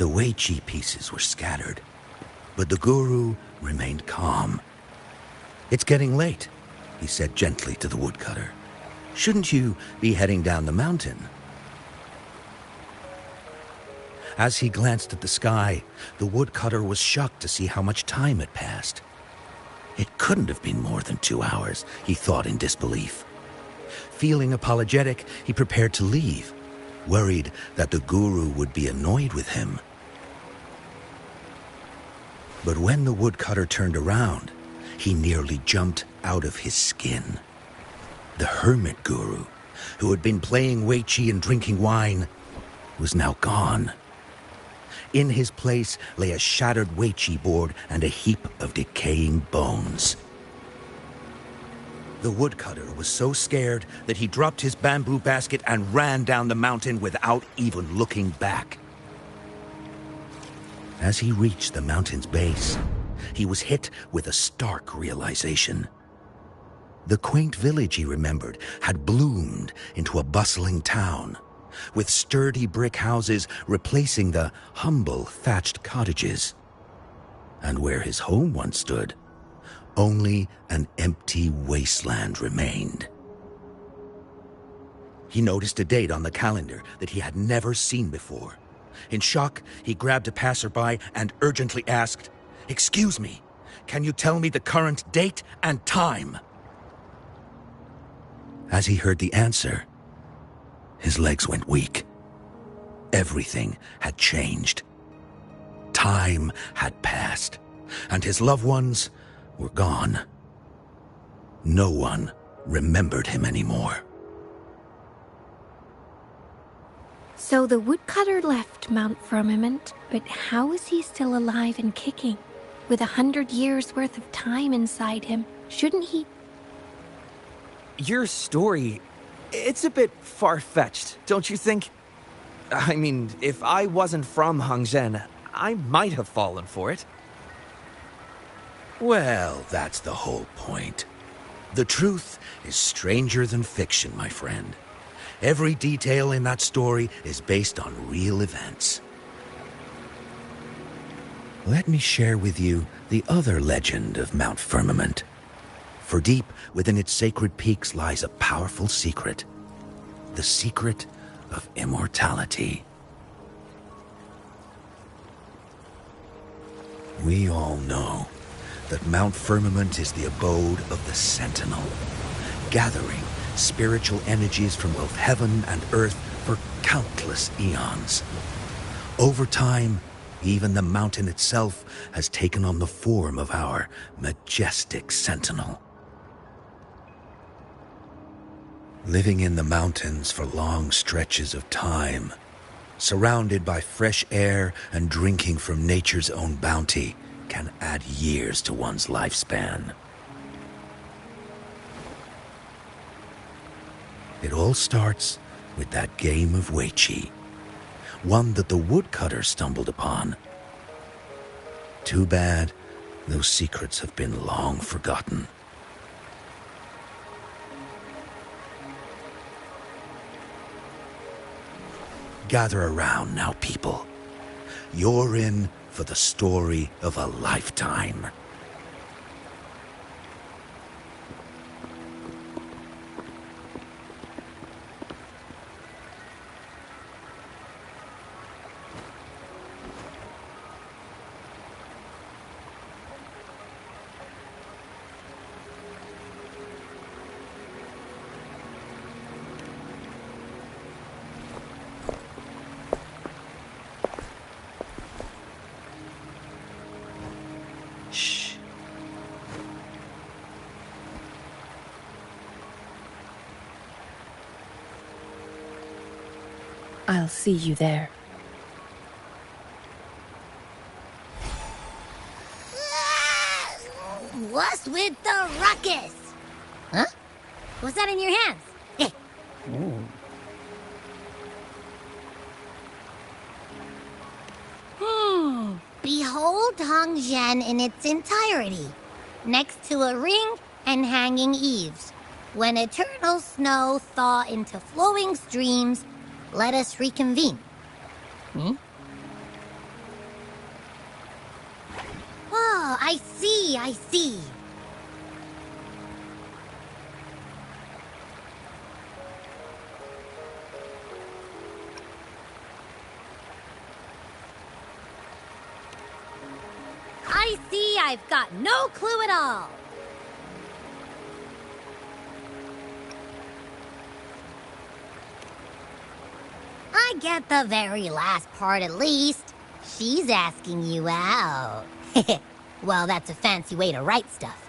The Wei-Chi pieces were scattered, but the guru remained calm. "It's getting late," he said gently to the woodcutter. "Shouldn't you be heading down the mountain?" As he glanced at the sky, the woodcutter was shocked to see how much time had passed. It couldn't have been more than 2 hours, he thought in disbelief. Feeling apologetic, he prepared to leave, worried that the guru would be annoyed with him. But when the woodcutter turned around, he nearly jumped out of his skin. The hermit guru, who had been playing Wei-Chi and drinking wine, was now gone. In his place lay a shattered Wei-Chi board and a heap of decaying bones. The woodcutter was so scared that he dropped his bamboo basket and ran down the mountain without even looking back. As he reached the mountain's base, he was hit with a stark realization. The quaint village he remembered had bloomed into a bustling town, with sturdy brick houses replacing the humble thatched cottages. And where his home once stood, only an empty wasteland remained. He noticed a date on the calendar that he had never seen before. In shock, he grabbed a passerby and urgently asked, "Excuse me, can you tell me the current date and time?" As he heard the answer, his legs went weak. Everything had changed. Time had passed, and his loved ones were gone. No one remembered him anymore. So the woodcutter left Mount Firmament, but how is he still alive and kicking? With 100 years worth of time inside him, shouldn't he? Your story, it's a bit far-fetched, don't you think? I mean, if I wasn't from Hongzhen, I might have fallen for it. Well, that's the whole point. The truth is stranger than fiction, my friend. Every detail in that story is based on real events. Let me share with you the other legend of Mount Firmament. For deep within its sacred peaks lies a powerful secret. The secret of immortality. We all know that Mount Firmament is the abode of the Sentinel, gathering spiritual energies from both heaven and earth for countless eons. Over time, even the mountain itself has taken on the form of our majestic Sentinel. Living in the mountains for long stretches of time, surrounded by fresh air and drinking from nature's own bounty, can add years to one's lifespan. It all starts with that game of Wei-Chi, one that the woodcutter stumbled upon. Too bad those secrets have been long forgotten. Gather around now, people. You're in for the story of a lifetime. Shh. I'll see you there. What's with the ruckus? Huh? What's that in your hands? Eh. Behold Hongzhen in its entirety, next to a ring and hanging eaves. When eternal snow thaw into flowing streams, let us reconvene. Oh, I see, I see. I see I've got no clue at all. I get the very last part at least. She's asking you out. Well, that's a fancy way to write stuff.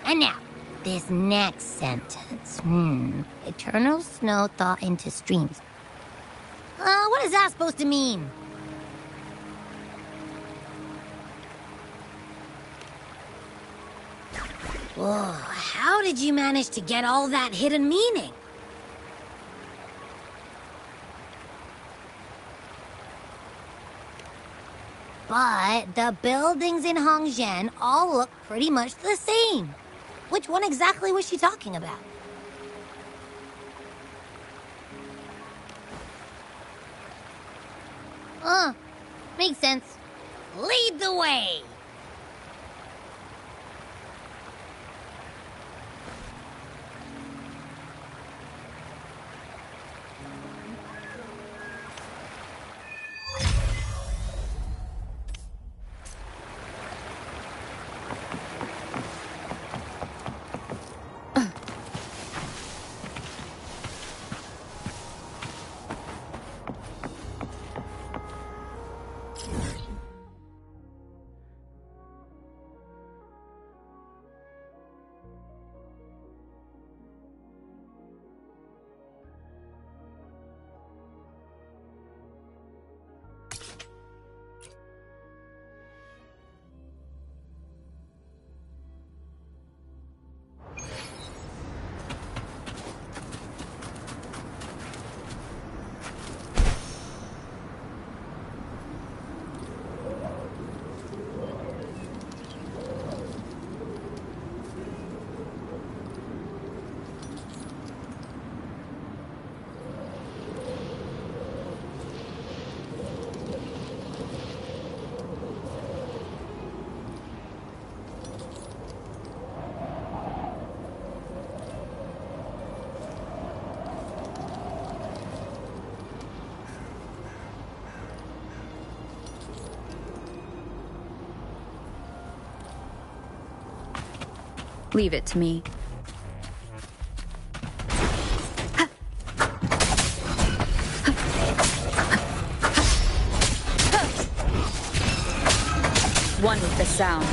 And now, this next sentence. Eternal snow thaw into streams. What is that supposed to mean? Whoa, how did you manage to get all that hidden meaning? But the buildings in Hongzhen all look pretty much the same. Which one exactly was she talking about? Makes sense. Lead the way! Leave it to me. One with the sounds.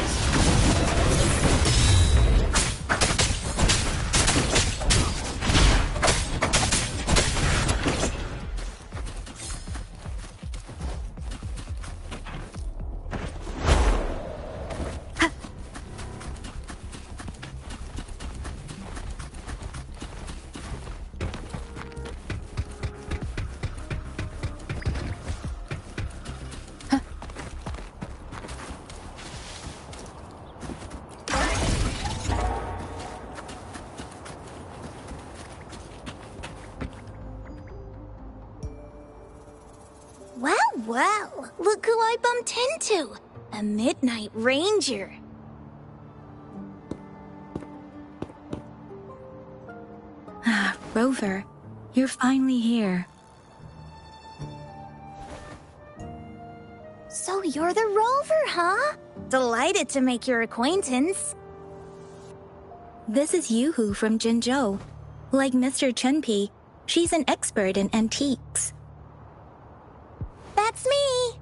Well, look who I bumped into. A Midnight Ranger. Ah, Rover, you're finally here. So you're the Rover, huh? Delighted to make your acquaintance. This is Yoo-hoo from Jinzhou. Like Mr. Chunpei, she's an expert in antiques. That's me!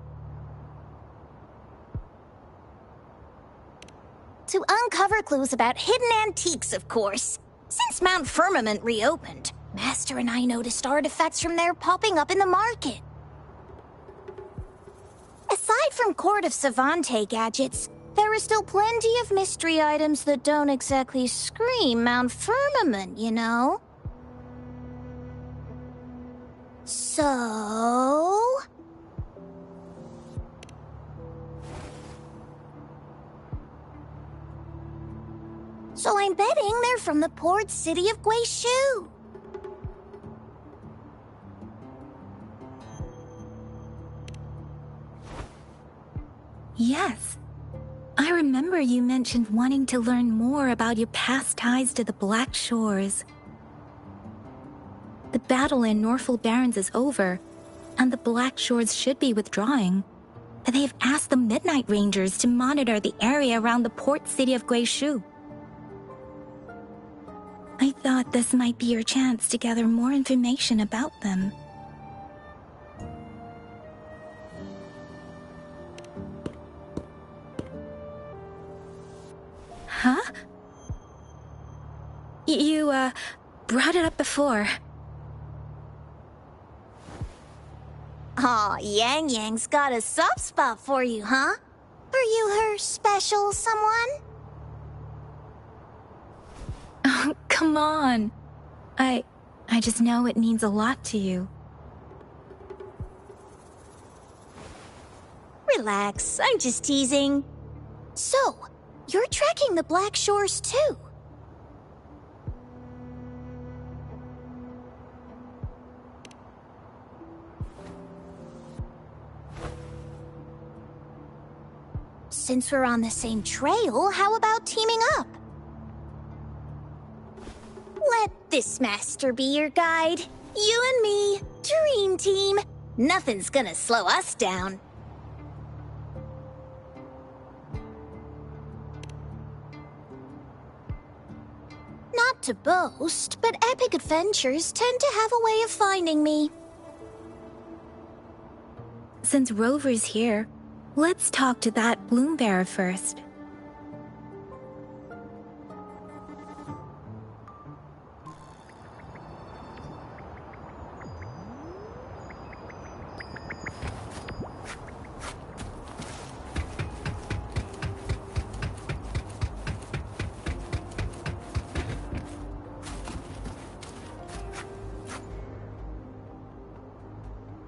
To uncover clues about hidden antiques, of course. Since Mount Firmament reopened, Master and I noticed artifacts from there popping up in the market. Aside from Court of Savante gadgets, there are still plenty of mystery items that don't exactly scream Mount Firmament, you know? So I'm betting they're from the port city of Guizhou. Yes. I remember you mentioned wanting to learn more about your past ties to the Black Shores. The battle in Norfolk Barrens is over, and the Black Shores should be withdrawing. They've asked the Midnight Rangers to monitor the area around the port city of Guizhou. I thought this might be your chance to gather more information about them. Huh? You, brought it up before. Aw, Yang Yang's got a soft spot for you, huh? Are you her special someone? Oh, come on. I just know it means a lot to you. Relax, I'm just teasing. So, you're tracking the Black Shores too? Since we're on the same trail, how about teaming up? Let this master be your guide. You and me, dream team. Nothing's gonna slow us down. Not to boast, but epic adventures tend to have a way of finding me. Since Rover's here, let's talk to that bloom bearer first.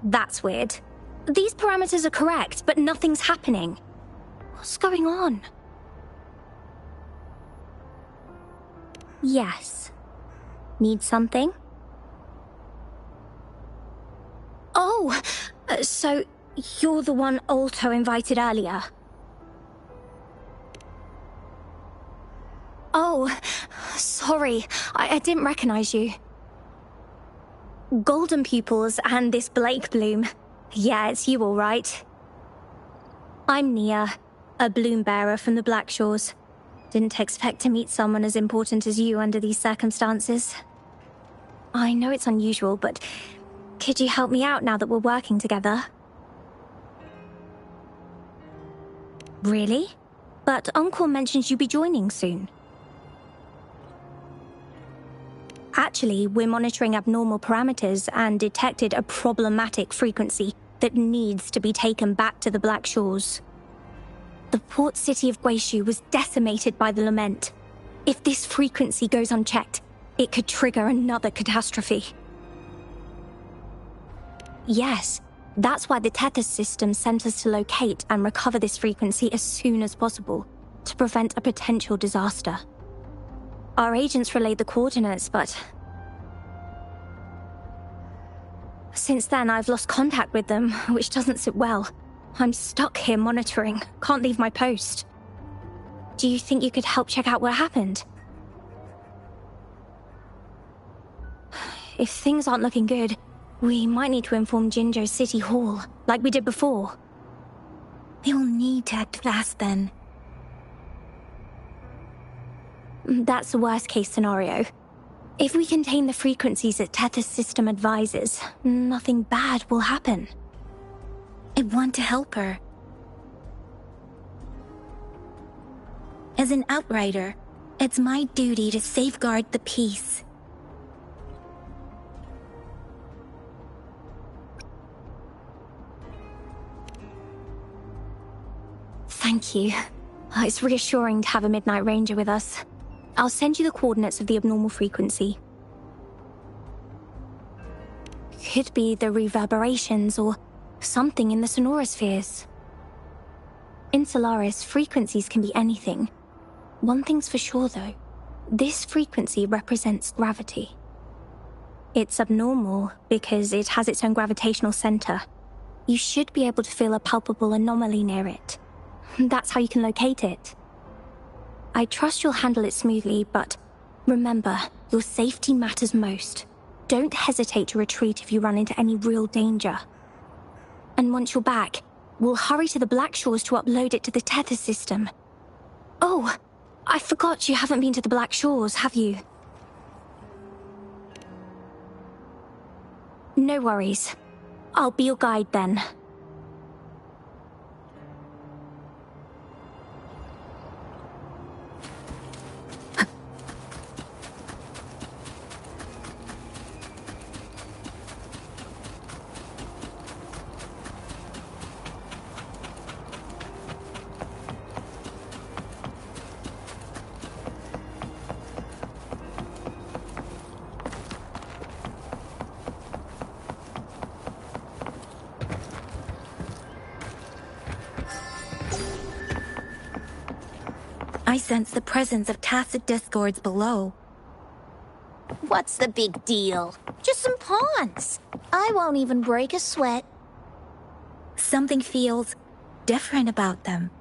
That's weird. These parameters are correct, but nothing's happening. What's going on? Yes. Need something? Oh, so you're the one Alto invited earlier. Oh, sorry. I didn't recognize you. Golden pupils and this Blake bloom. Yeah, it's you all right. I'm Nia, a bloom bearer from the Black Shores. Didn't expect to meet someone as important as you under these circumstances. I know it's unusual, but could you help me out now that we're working together? Really? But Uncle mentions you'll be joining soon. Actually, we're monitoring abnormal parameters and detected a problematic frequency that needs to be taken back to the Black Shores. The port city of Guizhou was decimated by the lament. If this frequency goes unchecked, it could trigger another catastrophe. Yes, that's why the Tethys system sent us to locate and recover this frequency as soon as possible, to prevent a potential disaster. Our agents relayed the coordinates, but since then I've lost contact with them, which doesn't sit well. I'm stuck here monitoring, can't leave my post. Do you think you could help check out what happened? If things aren't looking good, we might need to inform Jinzhou City Hall, like we did before. We'll need to act fast then. That's the worst-case scenario. If we contain the frequencies that Tethys system advises, nothing bad will happen. I want to help her. As an outrider, it's my duty to safeguard the peace. Thank you. It's reassuring to have a Midnight Ranger with us. I'll send you the coordinates of the abnormal frequency. Could be the reverberations or something in the sonorospheres. In Solaris, frequencies can be anything. One thing's for sure, though. This frequency represents gravity. It's abnormal because it has its own gravitational center. You should be able to feel a palpable anomaly near it. That's how you can locate it. I trust you'll handle it smoothly, but remember, your safety matters most. Don't hesitate to retreat if you run into any real danger. And once you're back, we'll hurry to the Black Shores to upload it to the tether system. Oh, I forgot you haven't been to the Black Shores, have you? No worries. I'll be your guide then. I sense the presence of tacit discords below. What's the big deal? Just some pawns. I won't even break a sweat. Something feels different about them.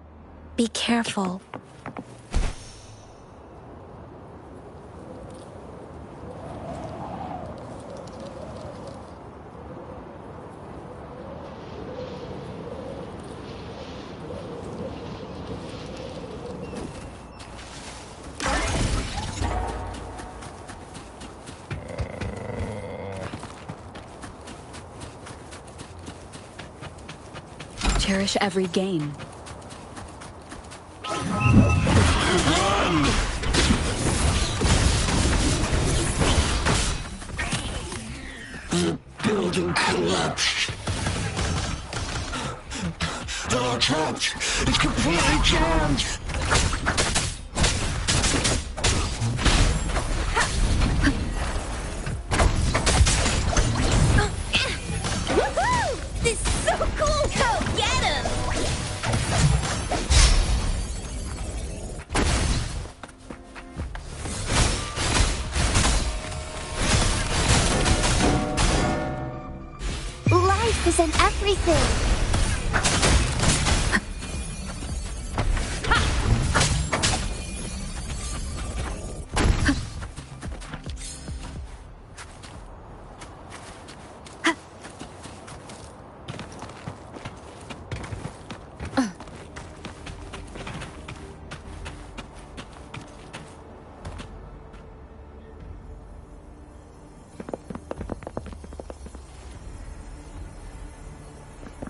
Be careful. Cherish every gain. The building collapsed. Door trapped. It's completely jammed. Woohoo! This is so cool! Go get him! Life is in everything!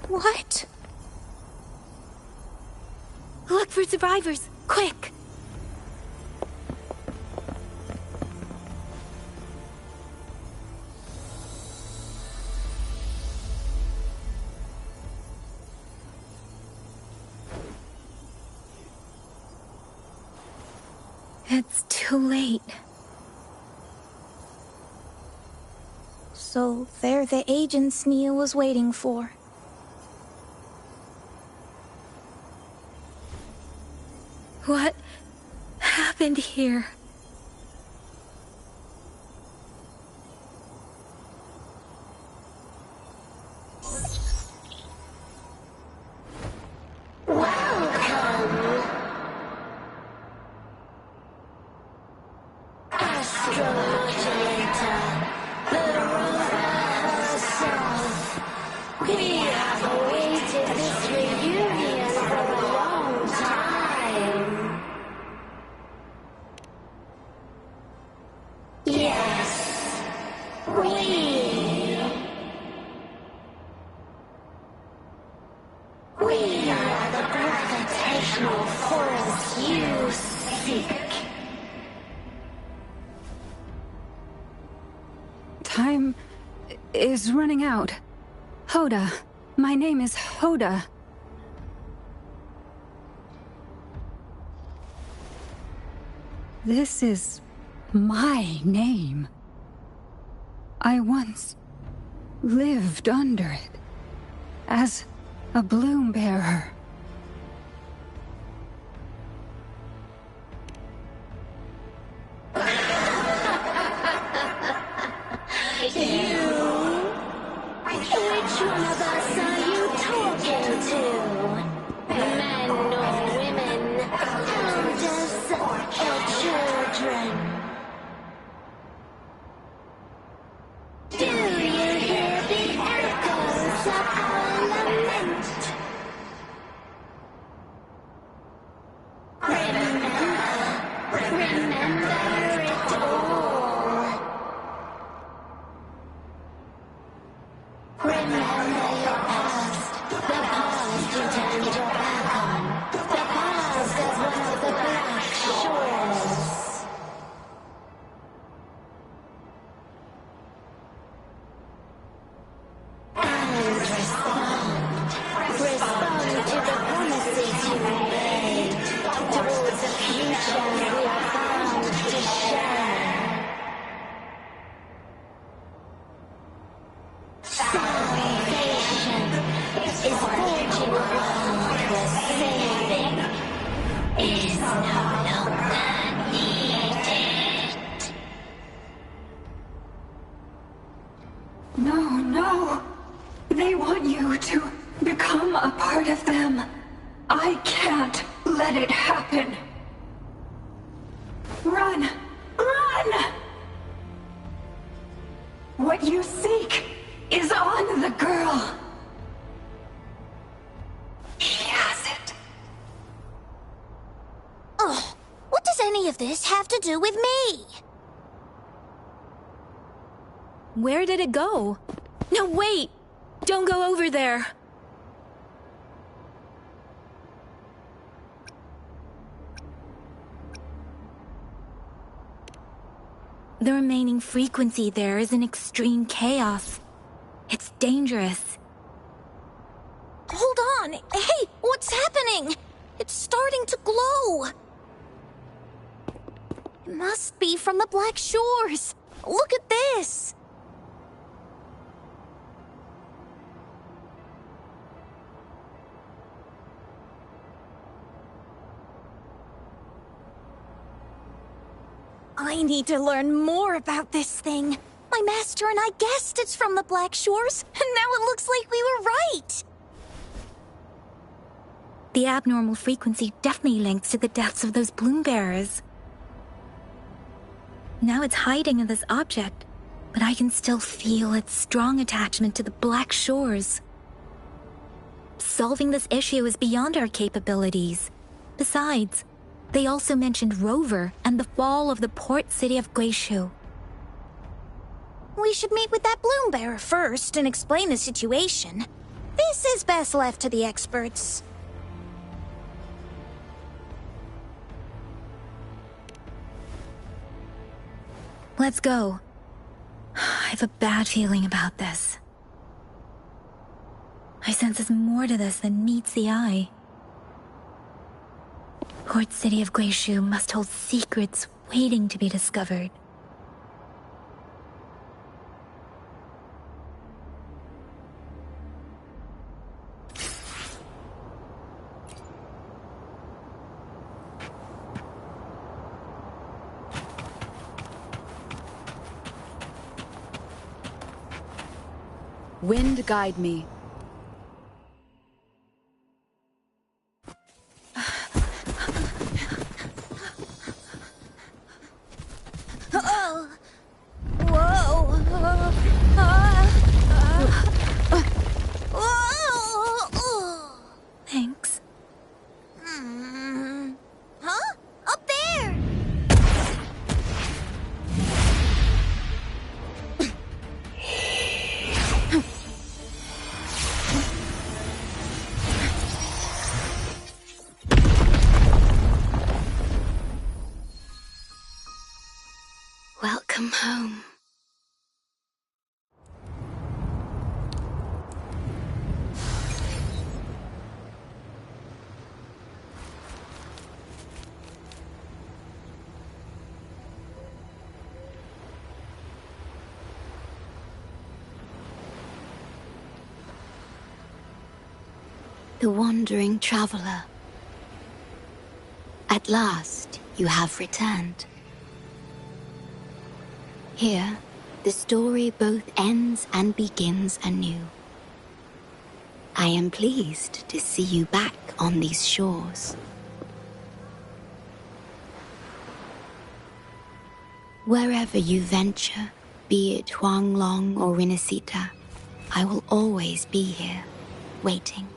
What? Look for survivors, quick! It's too late. So they're the agents Nia was waiting for. What happened here? Time is running out. Hoda. My name is Hoda. This is my name. I once lived under it as a bloom bearer. Which one of us are you talking to? Men or women? Elders or children? Do you hear the echoes of our lament? Remember it all. Remember your past, the past you turned your back on, the past as one of the black shores. And respond to the promises you made, towards a future we are bound to share. Salvation is forging a world where saving is no longer needed. No. They want you to become a part of them. I can't let it happen. Run! What you seek is on the girl. She has it. Oh, what does any of this have to do with me? Where did it go? No, wait! Don't go over there! The remaining frequency there is in extreme chaos. It's dangerous. Hold on! Hey, what's happening? It's starting to glow! It must be from the Black Shores! Look at this! I need to learn more about this thing. My master and I guessed it's from the Black Shores, and now it looks like we were right! The abnormal frequency definitely links to the deaths of those bloom bearers. Now it's hiding in this object, but I can still feel its strong attachment to the Black Shores. Solving this issue is beyond our capabilities. Besides, they also mentioned Rover and the fall of the port city of Guishu. We should meet with that bloom bearer first and explain the situation. This is best left to the experts. Let's go. I have a bad feeling about this. I sense there's more to this than meets the eye. Port City of Guishu must hold secrets waiting to be discovered. Wind guide me. Oh! Whoa! Whoa! Thanks. Huh? Up there! Welcome home. The wandering traveler. At last, you have returned. Here, the story both ends and begins anew. I am pleased to see you back on these shores. Wherever you venture, be it Huanglong or Rinasita, I will always be here, waiting.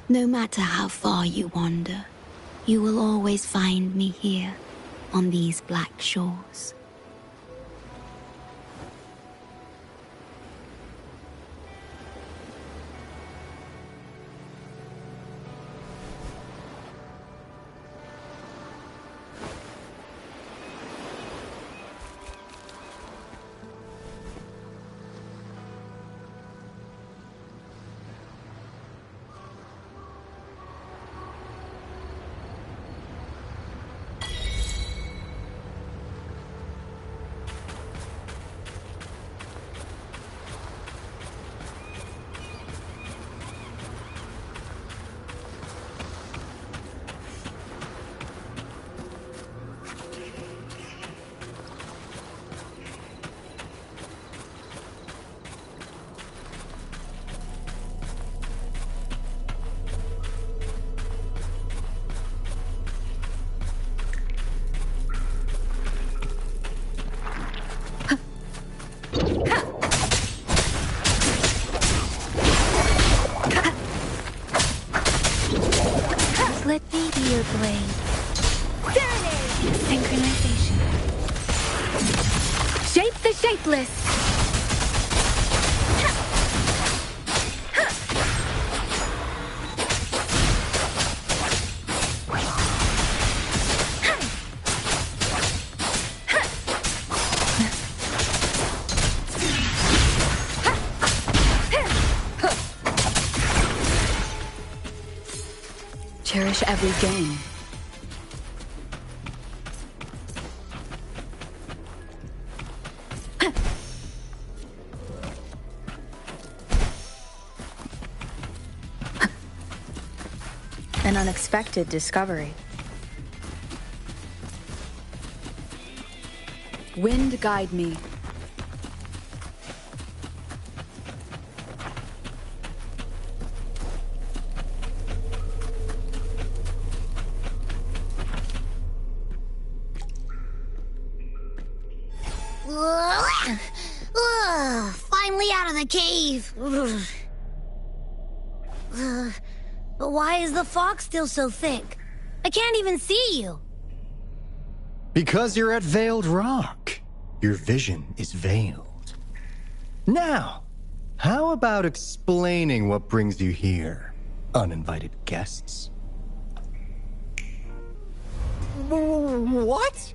No matter how far you wander, you will always find me here, on these black shores. Let me be your blade. Synchronization. Shape the shapeless. Cherish every game. An unexpected discovery. Wind guide me. Finally out of the cave. But why is the fog still so thick? I can't even see you. Because you're at Veiled Rock. Your vision is veiled. Now, how about explaining what brings you here, uninvited guests? What?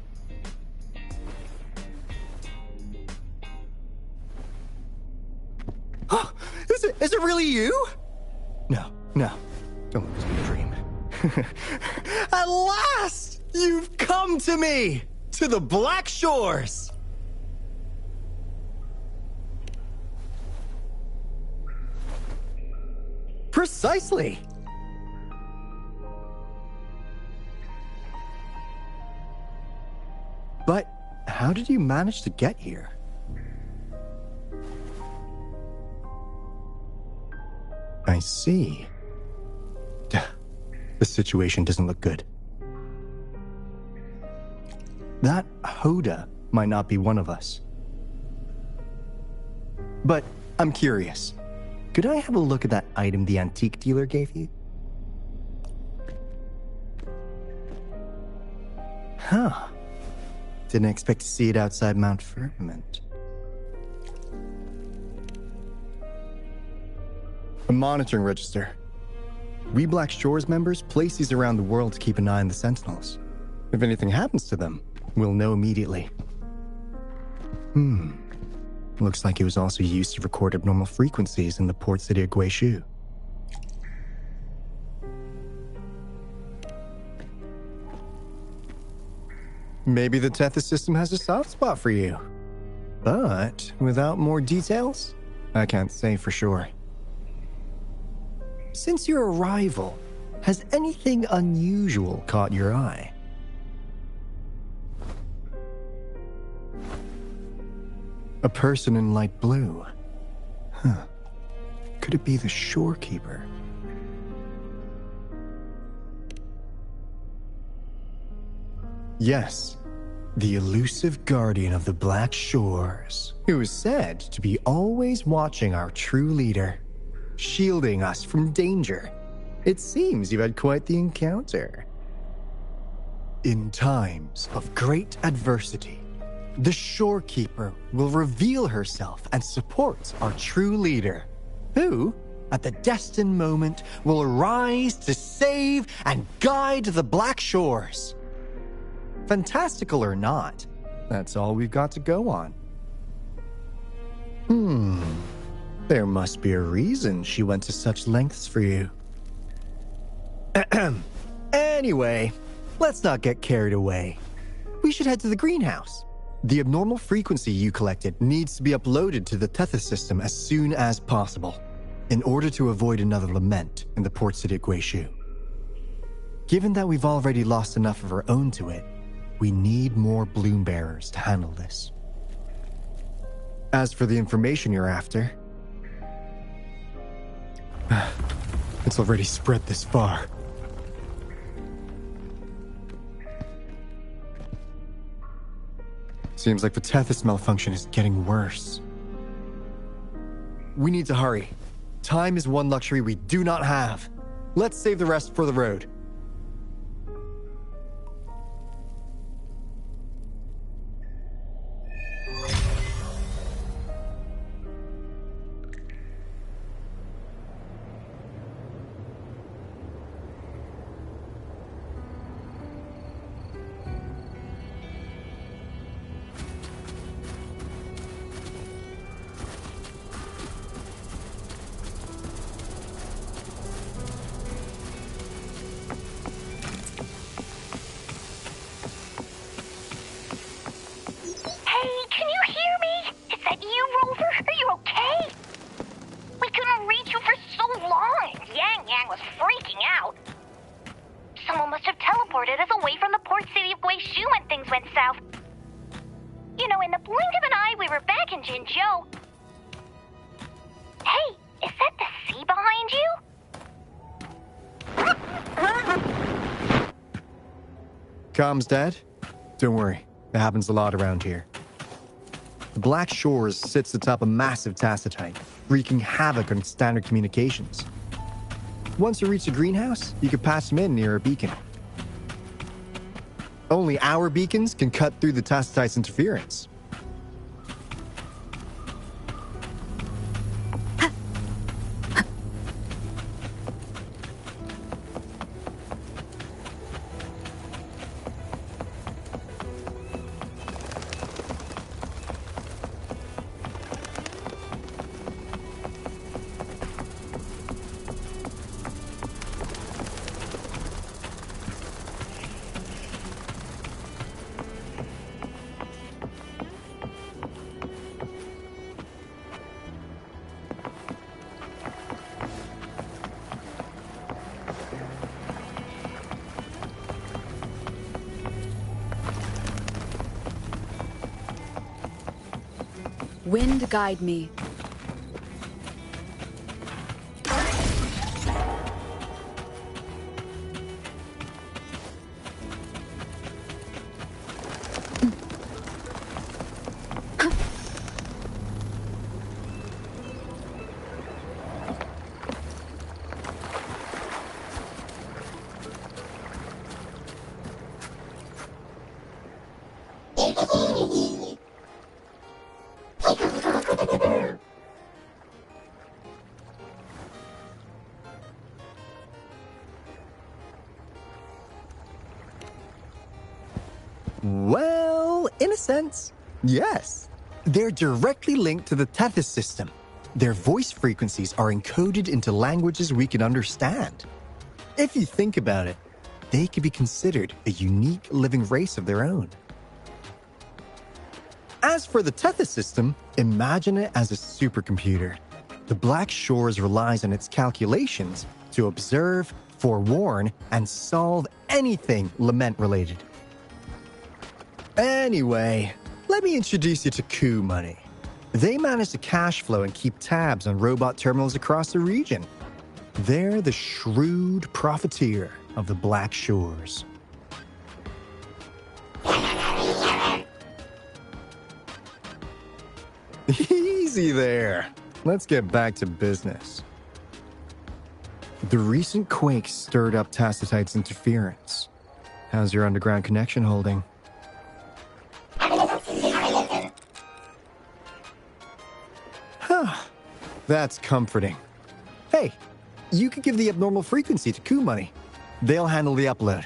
Is it really you? No, don't let me dream. At last, you've come to me, to the Black Shores. Precisely. But how did you manage to get here? I see. The situation doesn't look good. That Hoda might not be one of us. But I'm curious. Could I have a look at that item the antique dealer gave you? Huh. Didn't expect to see it outside Mount Firmament. A monitoring register. We Black Shores members place these around the world to keep an eye on the Sentinels. If anything happens to them, we'll know immediately. Looks like it was also used to record abnormal frequencies in the port city of Guishu. Maybe the Tethys system has a soft spot for you. But without more details, I can't say for sure. Since your arrival, has anything unusual caught your eye? A person in light blue. Huh. Could it be the shorekeeper? Yes, the elusive guardian of the Black Shores, who is said to be always watching our true leader, shielding us from danger. It seems you've had quite the encounter. In times of great adversity, the shorekeeper will reveal herself and support our true leader, who, at the destined moment, will arise to save and guide the Black Shores. Fantastical or not, that's all we've got to go on. There must be a reason she went to such lengths for you. Anyway, let's not get carried away. We should head to the greenhouse. The abnormal frequency you collected needs to be uploaded to the Tethys system as soon as possible, in order to avoid another lament in the port city of Guishu. Given that we've already lost enough of our own to it, we need more bloom bearers to handle this. As for the information you're after, it's already spread this far. Seems like the Tethys malfunction is getting worse. We need to hurry. Time is one luxury we do not have. Let's save the rest for the road. Comms dead? Don't worry, it happens a lot around here. The Black Shores sits atop a massive tacitite, wreaking havoc on standard communications. Once you reach the greenhouse, you can patch them in near a beacon. Only our beacons can cut through the tacitite's interference. Wind guide me. Well, in a sense, yes. They're directly linked to the Tethys system. Their voice frequencies are encoded into languages we can understand. If you think about it, they could be considered a unique living race of their own. As for the Tethys system, imagine it as a supercomputer. The Black Shores relies on its calculations to observe, forewarn, and solve anything lament-related. Anyway, let me introduce you to Coup Money. They manage to cash flow and keep tabs on robot terminals across the region. They're the shrewd profiteer of the Black Shores. Easy there. Let's get back to business. The recent quake stirred up Tacitite's interference. How's your underground connection holding? Huh. That's comforting. Hey, you could give the abnormal frequency to Coup Money. They'll handle the upload.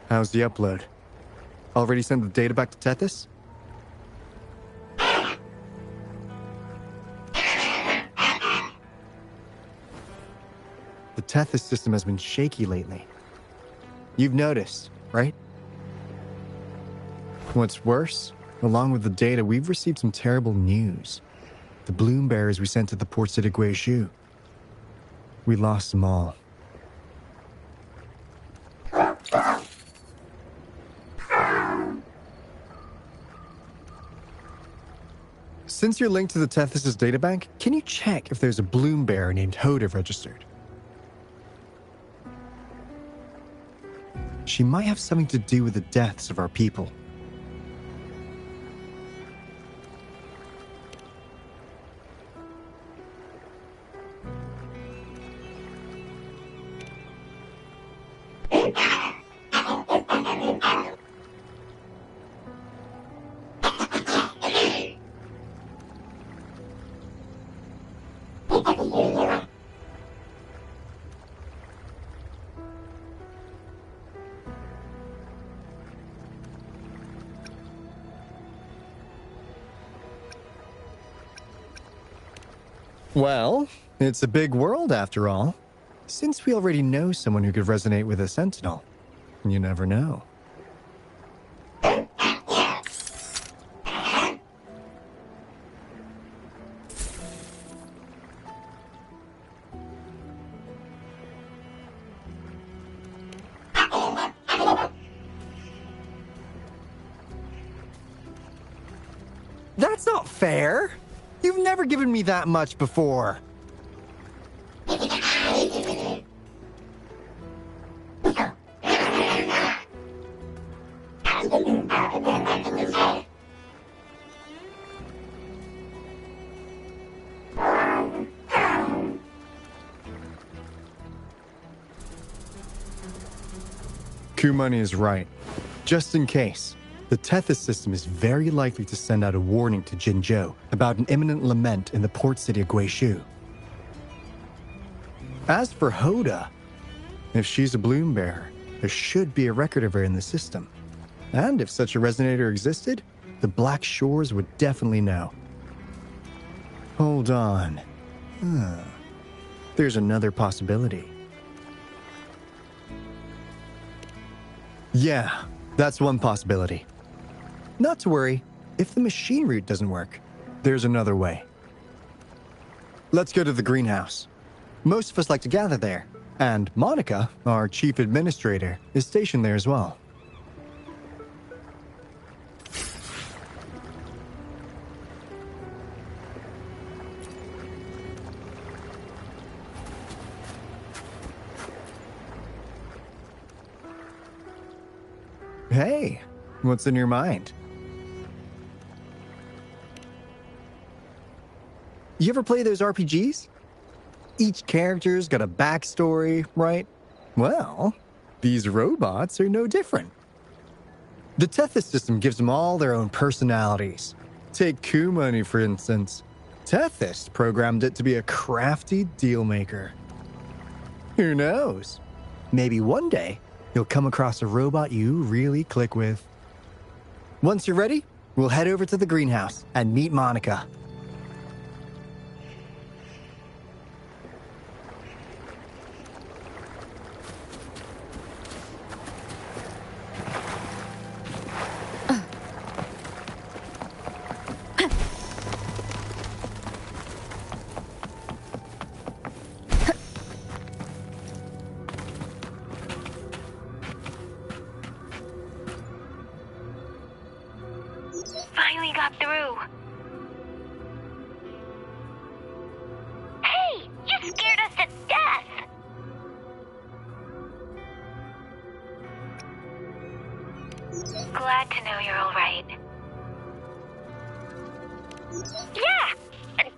How's the upload? Already sent the data back to Tethys? The Tethys system has been shaky lately. You've noticed, right? What's worse, along with the data, we've received some terrible news. The bloom bearers we sent to the port city Guizhou. We lost them all. Since you're linked to the Tethys' databank, can you check if there's a bloom bearer named Hoda registered? She might have something to do with the deaths of our people. Well, it's a big world after all. Since we already know someone who could resonate with a Sentinel, you never know. That's not fair! You've never given me that much before. Coup Money is right. Just in case. The Tethys system is very likely to send out a warning to Jinzhou about an imminent lament in the port city of Guizhou. As for Hoda, if she's a bloom bearer, there should be a record of her in the system. And if such a resonator existed, the Black Shores would definitely know. Hold on. There's another possibility. Yeah, that's one possibility. Not to worry, if the machine route doesn't work, there's another way. Let's go to the greenhouse. Most of us like to gather there, and Monica, our chief administrator, is stationed there as well. Hey, what's in your mind? You ever play those RPGs? Each character's got a backstory, right? Well, these robots are no different. The Tethys system gives them all their own personalities. Take Coup Money, for instance. Tethys programmed it to be a crafty dealmaker. Who knows? Maybe one day, you'll come across a robot you really click with. Once you're ready, we'll head over to the greenhouse and meet Monica. finally got through. Hey, you scared us to death! Glad to know you're all right. Yeah!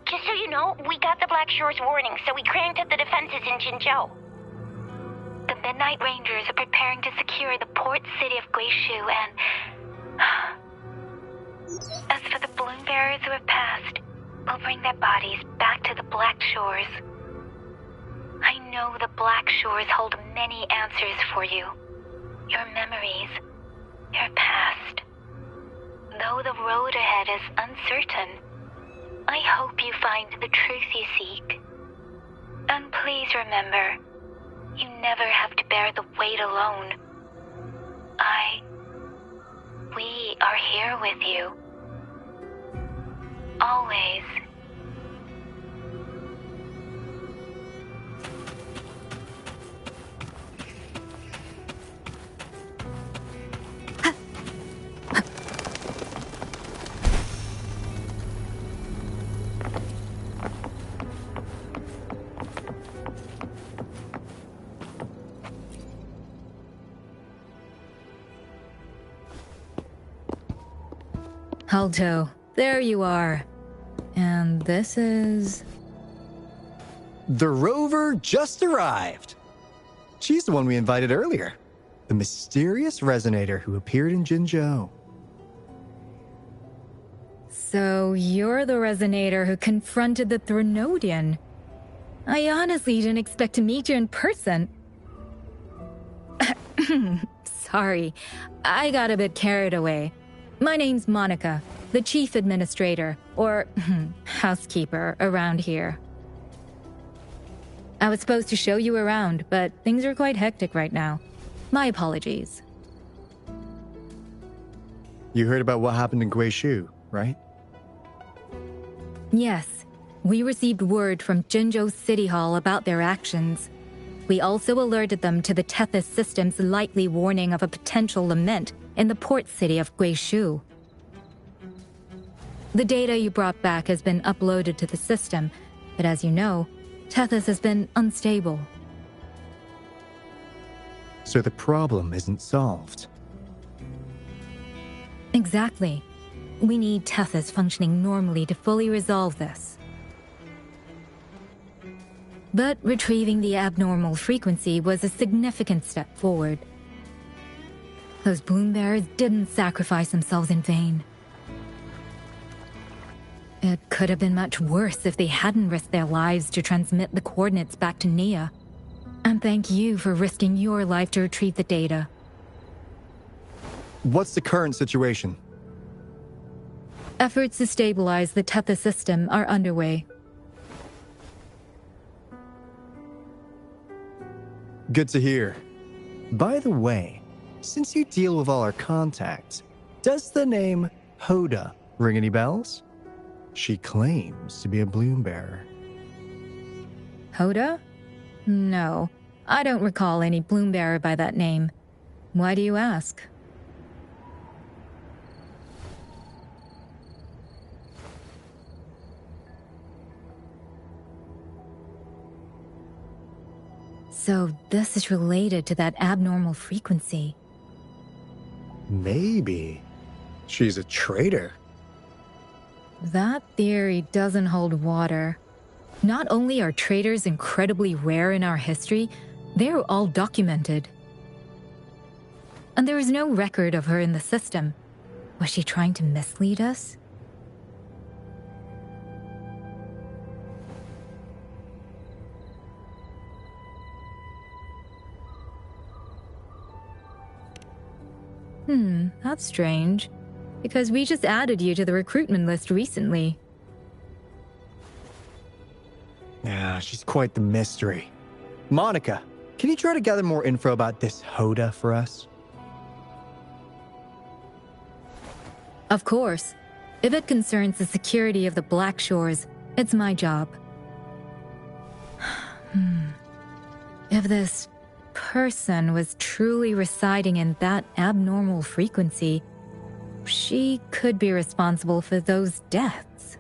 Just so you know, we got the Black Shore's warning, so we cranked up the defenses in Jinzhou. The Midnight Rangers are preparing to secure the port city of Guishu, and... As for the balloon bearers who have passed, we'll bring their bodies back to the Black Shores. I know the Black Shores hold many answers for you. Your memories, your past. Though the road ahead is uncertain, I hope you find the truth you seek. And please remember, you never have to bear the weight alone. We are here with you. Always. Alto, there you are. And this is... The rover just arrived. She's the one we invited earlier. The mysterious resonator who appeared in Jinzhou. So you're the resonator who confronted the Threnodian. I honestly didn't expect to meet you in person. Sorry, I got a bit carried away. My name's Monica, the chief administrator, or housekeeper, around here. I was supposed to show you around, but things are quite hectic right now. My apologies. You heard about what happened in Guishu, right? Yes, we received word from Jinzhou City Hall about their actions. We also alerted them to the Tethys system's likely warning of a potential lament in the port city of Guishu. The data you brought back has been uploaded to the system, but as you know, Tethys has been unstable. So the problem isn't solved. Exactly. We need Tethys functioning normally to fully resolve this. But retrieving the abnormal frequency was a significant step forward. Those bloom bearers didn't sacrifice themselves in vain. It could have been much worse if they hadn't risked their lives to transmit the coordinates back to Nia. And thank you for risking your life to retrieve the data. What's the current situation? Efforts to stabilize the Tethys system are underway. Good to hear. By the way, since you deal with all our contacts, does the name Hoda ring any bells? She claims to be a bloom bearer. Hoda? No, I don't recall any bloom bearer by that name. Why do you ask? So this is related to that abnormal frequency. Maybe. She's a traitor. That theory doesn't hold water. Not only are traitors incredibly rare in our history, they're all documented. And there is no record of her in the system. Was she trying to mislead us? That's strange. Because we just added you to the recruitment list recently. Yeah, she's quite the mystery. Monica, can you try to gather more info about this Hoda for us? Of course. If it concerns the security of the Black Shores, it's my job. If this person was truly residing in that abnormal frequency, she could be responsible for those deaths.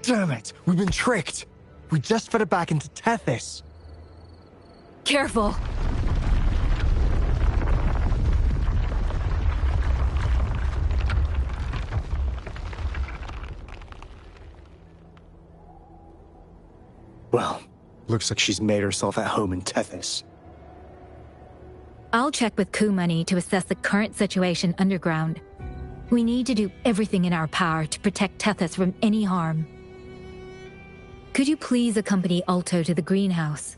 Damn it! We've been tricked! We just fed it back into Tethys. Careful! Well, looks like she's made herself at home in Tethys. I'll check with Kumani to assess the current situation underground. We need to do everything in our power to protect Tethys from any harm. Could you please accompany Alto to the greenhouse?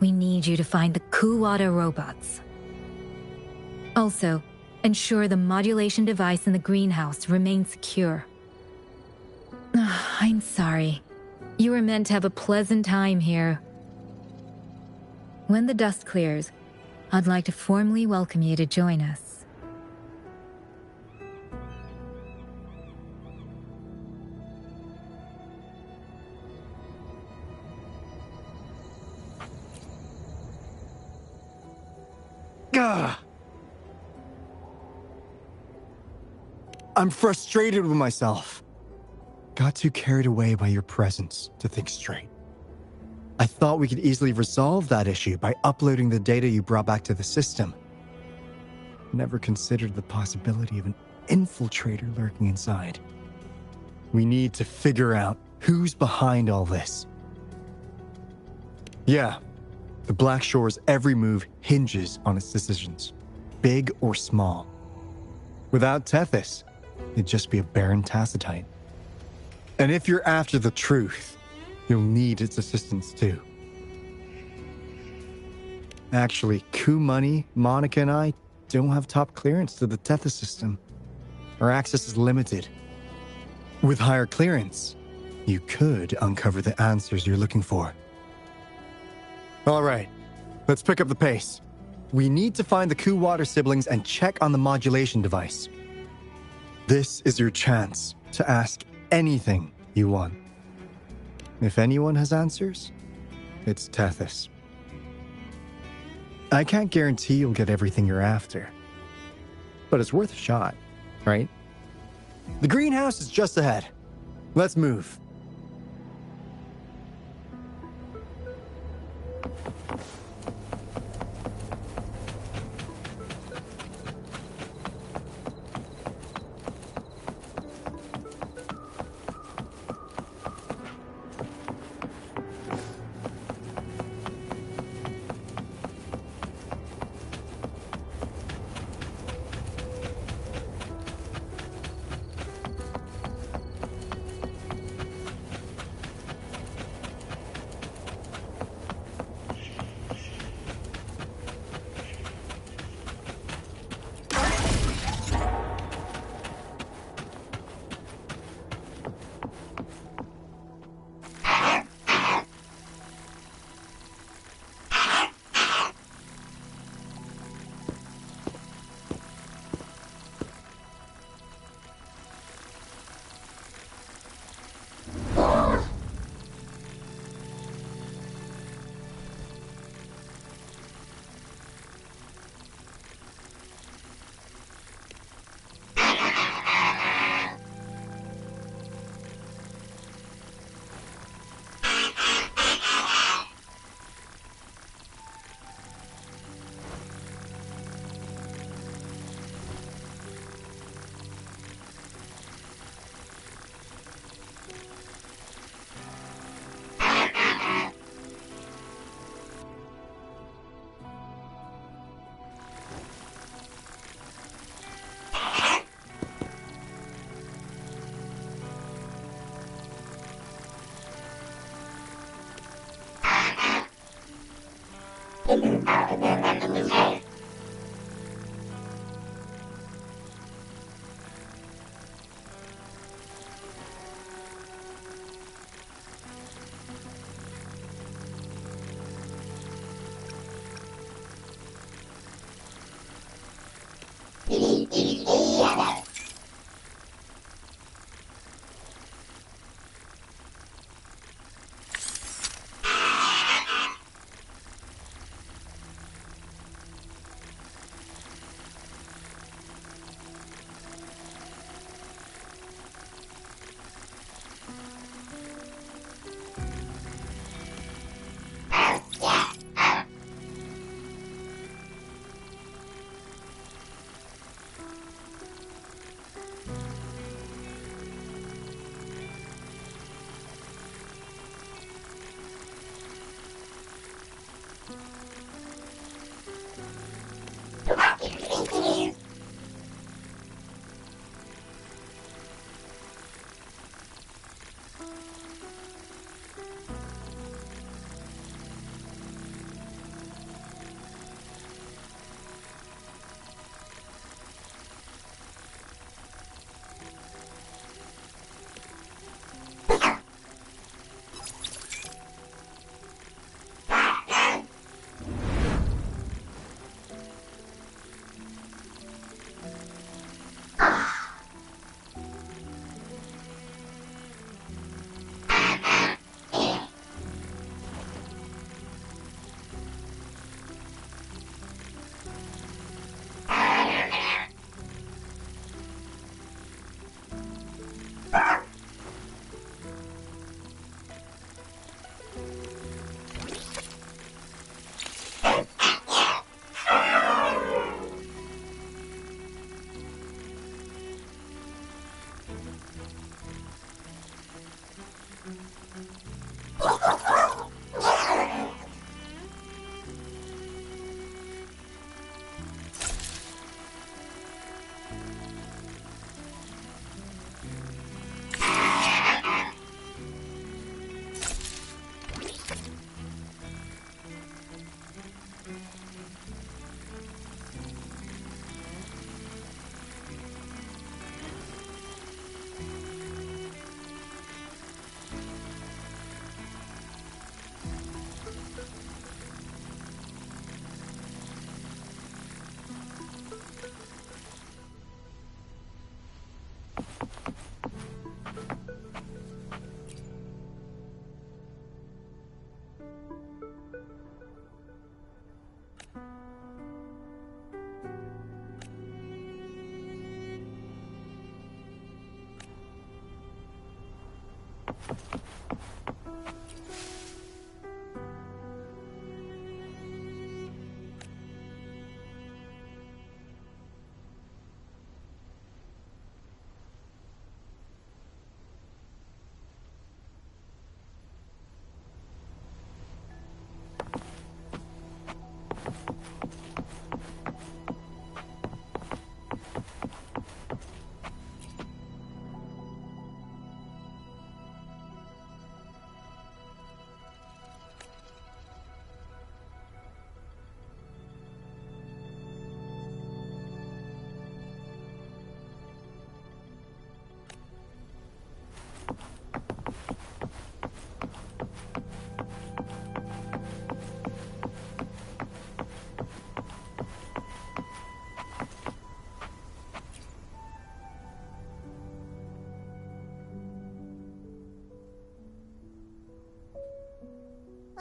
We need you to find the Kuwata robots. Also, ensure the modulation device in the greenhouse remains secure. I'm sorry. You were meant to have a pleasant time here. When the dust clears, I'd like to formally welcome you to join us. Gah! I'm frustrated with myself. Got too carried away by your presence to think straight. I thought we could easily resolve that issue by uploading the data you brought back to the system. Never considered the possibility of an infiltrator lurking inside. We need to figure out who's behind all this. Yeah, the Black Shore's every move hinges on its decisions, big or small. Without Tethys, it'd just be a barren tacitite. And if you're after the truth, you'll need its assistance too. Actually, Kumani, Monica, and I don't have top clearance to the Tethys system. Our access is limited. With higher clearance, you could uncover the answers you're looking for. All right, let's pick up the pace. We need to find the Kuwata siblings and check on the modulation device. This is your chance to ask anything you want. If anyone has answers, it's Tethys. I can't guarantee you'll get everything you're after, but it's worth a shot, right? The greenhouse is just ahead. Let's move.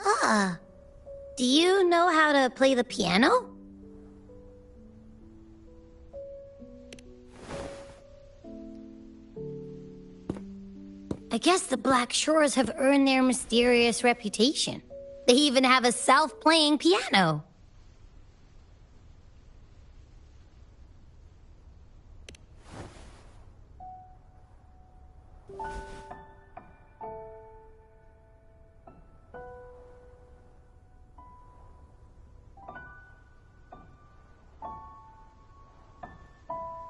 Ah, do you know how to play the piano? I guess the Black Shores have earned their mysterious reputation. They even have a self-playing piano.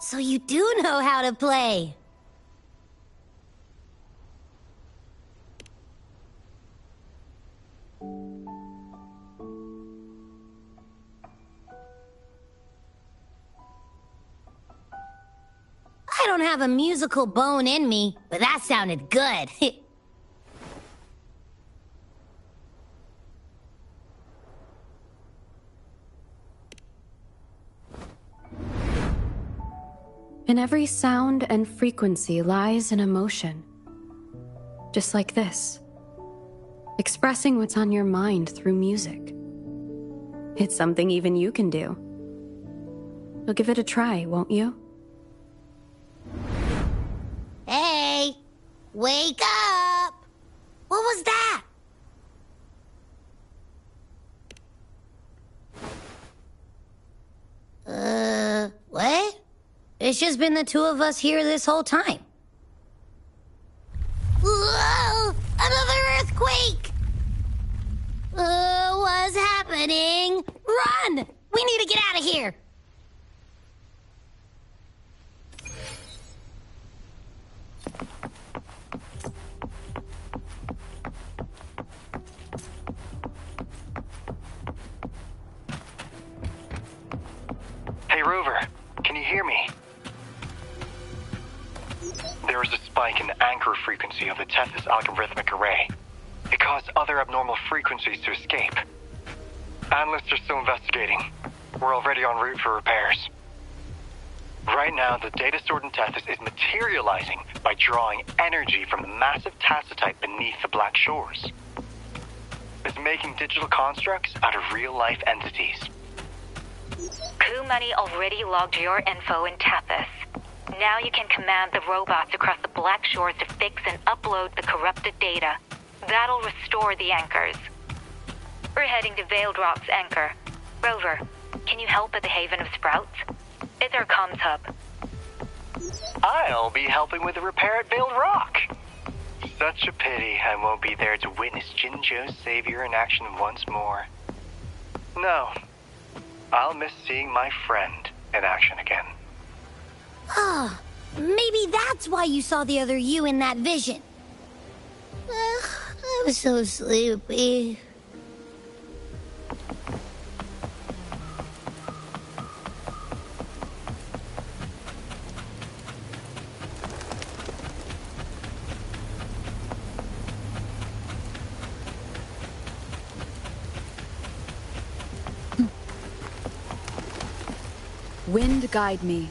So you do know how to play. I don't have a musical bone in me, but that sounded good. In every sound and frequency lies an emotion. Just like this. Expressing what's on your mind through music. It's something even you can do. You'll give it a try, won't you? Hey! Wake up! What was that? What? It's just been the two of us here this whole time. Whoa! Another earthquake! What's happening? Run! We need to get out of here! Hey, Rover, can you hear me? There is a spike in the anchor frequency of the Tethys algorithmic array. It caused other abnormal frequencies to escape. Analysts are still investigating. We're already en route for repairs. Right now, the data stored in Tethys is materializing by drawing energy from the massive tacitite beneath the Black Shores. It's making digital constructs out of real-life entities. Coup Money already logged your info in Tethys. Now you can command the robots across the Black Shores to fix and upload the corrupted data. That'll restore the anchors. We're heading to Veiled Rock's anchor. Rover, can you help at the Haven of Sprouts? It's our comms hub. I'll be helping with the repair at Veiled Rock. Such a pity I won't be there to witness Jinzhou's savior in action once more. No, I'll miss seeing my friend in action again. Oh, maybe that's why you saw the other you in that vision. I was so sleepy. Wind guide me.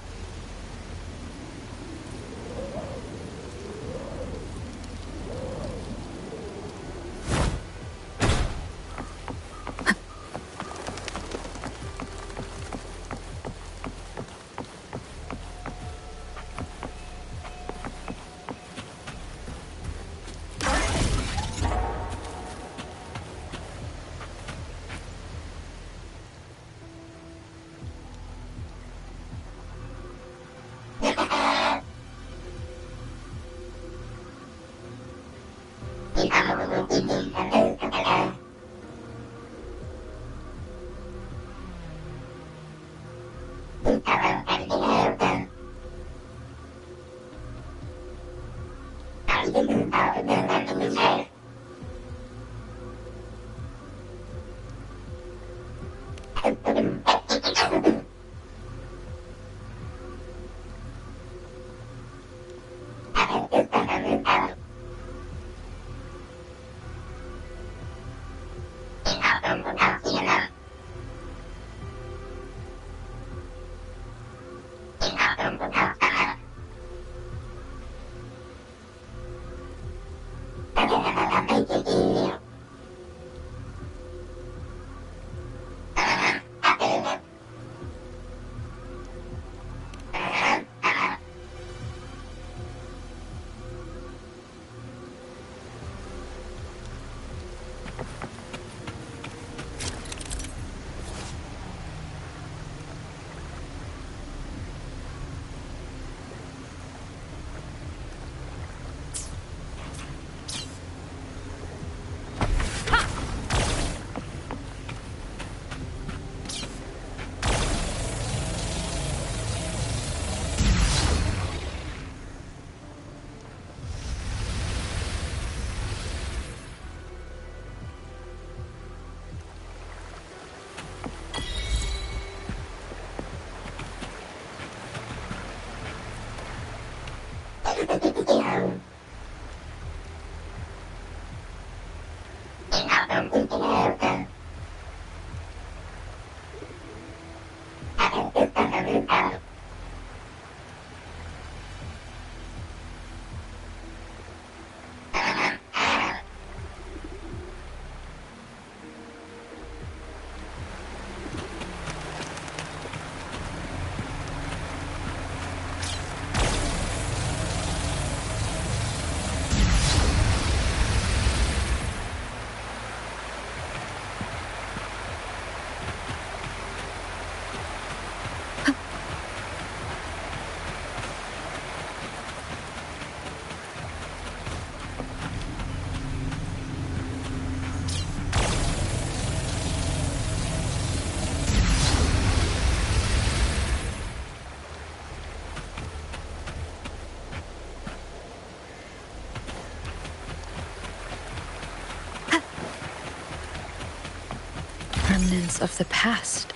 Remnants of the past.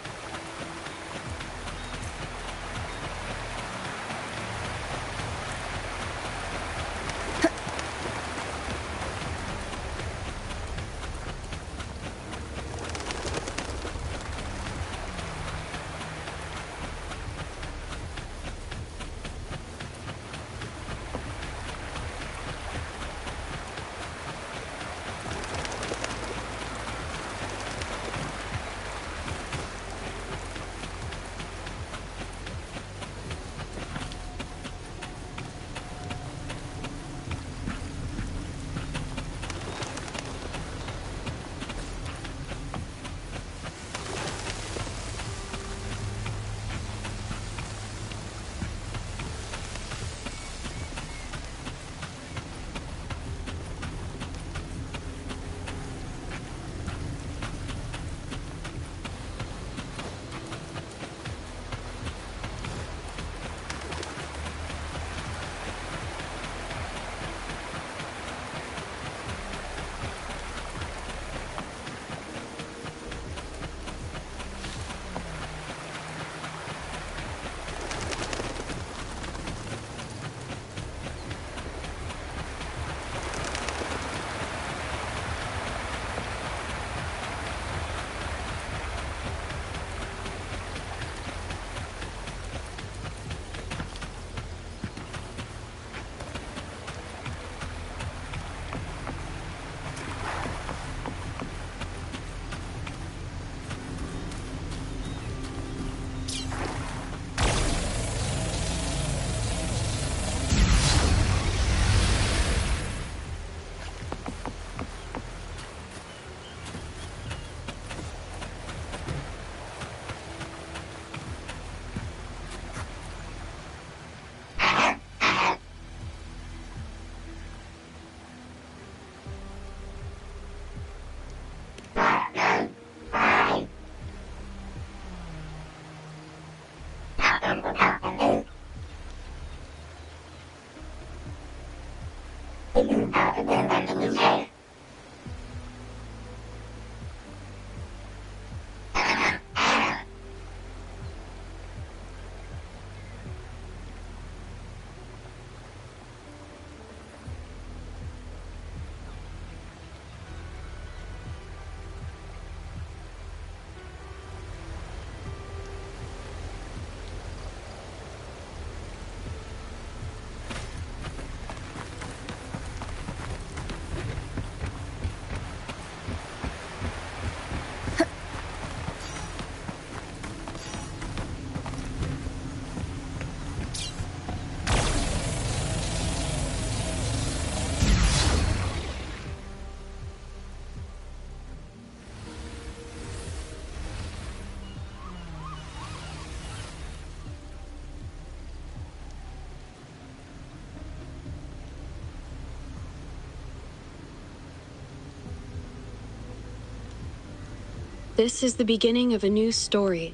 This is the beginning of a new story.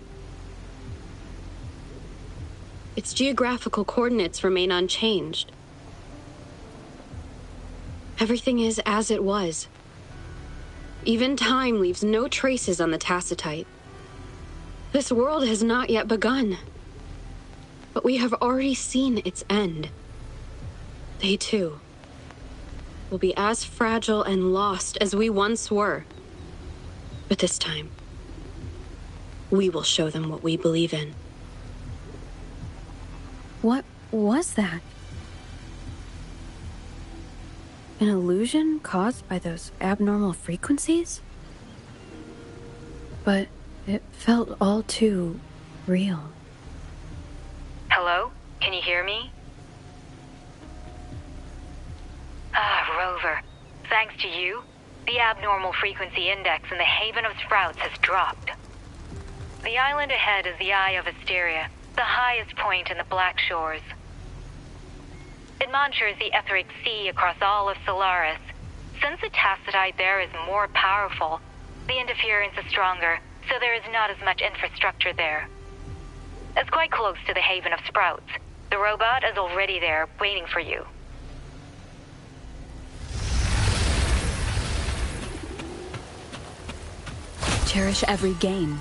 Its geographical coordinates remain unchanged. Everything is as it was. Even time leaves no traces on the Tacitite. This world has not yet begun, but we have already seen its end. They, too, will be as fragile and lost as we once were. But this time, we will show them what we believe in. What was that? An illusion caused by those abnormal frequencies? But it felt all too real. Hello? Can you hear me? Rover. Thanks to you, the abnormal frequency index in the Haven of Sprouts has dropped. The island ahead is the Eye of Asteria, the highest point in the Black Shores. It monitors the etheric sea across all of Solaris. Since the Tacitite there is more powerful, the interference is stronger, so there is not as much infrastructure there. It's quite close to the Haven of Sprouts. The robot is already there, waiting for you. Cherish every gain.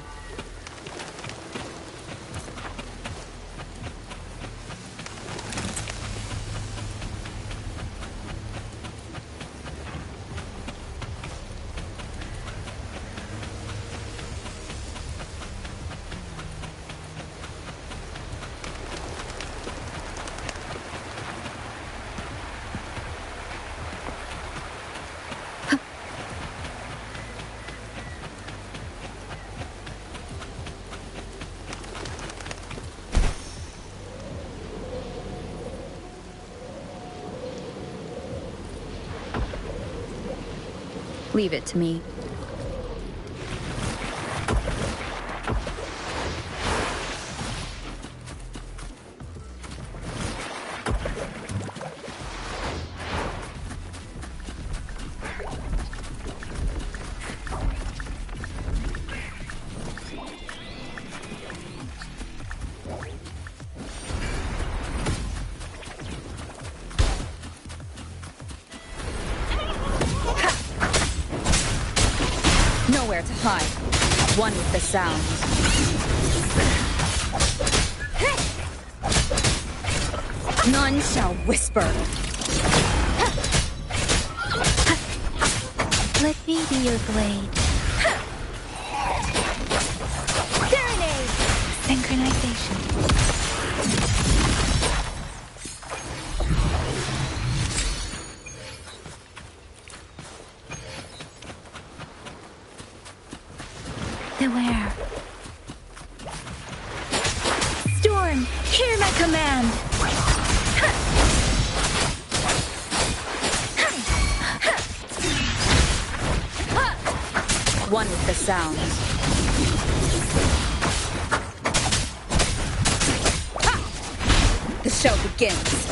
Leave it to me. Nowhere to hide. One with the sounds. None shall whisper. Let me be your blade. Serenade! Synchronization. Beware. Storm, hear my command! One with the sounds. The show begins.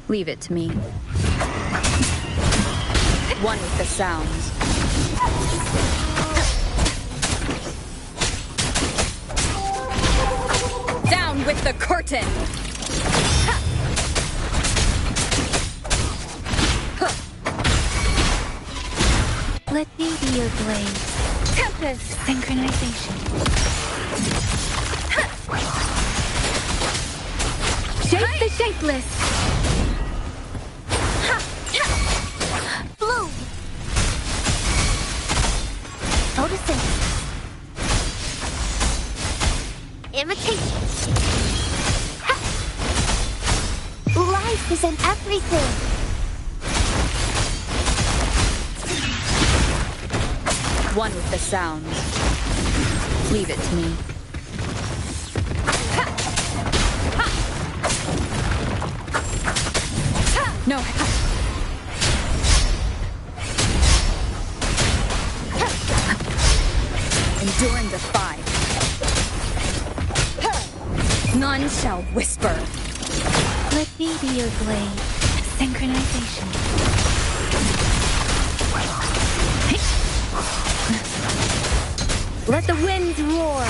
Leave it to me. One with the sounds. Down with the curtain! Let me be your blade. Tempest synchronization. Shape the shapeless. Bloom! Photosynthesis. Imitation. Life is in everything. One with the sound. Leave it to me. No. Enduring the five. None shall whisper. Let me be your blade. Synchronization. Let the winds roar.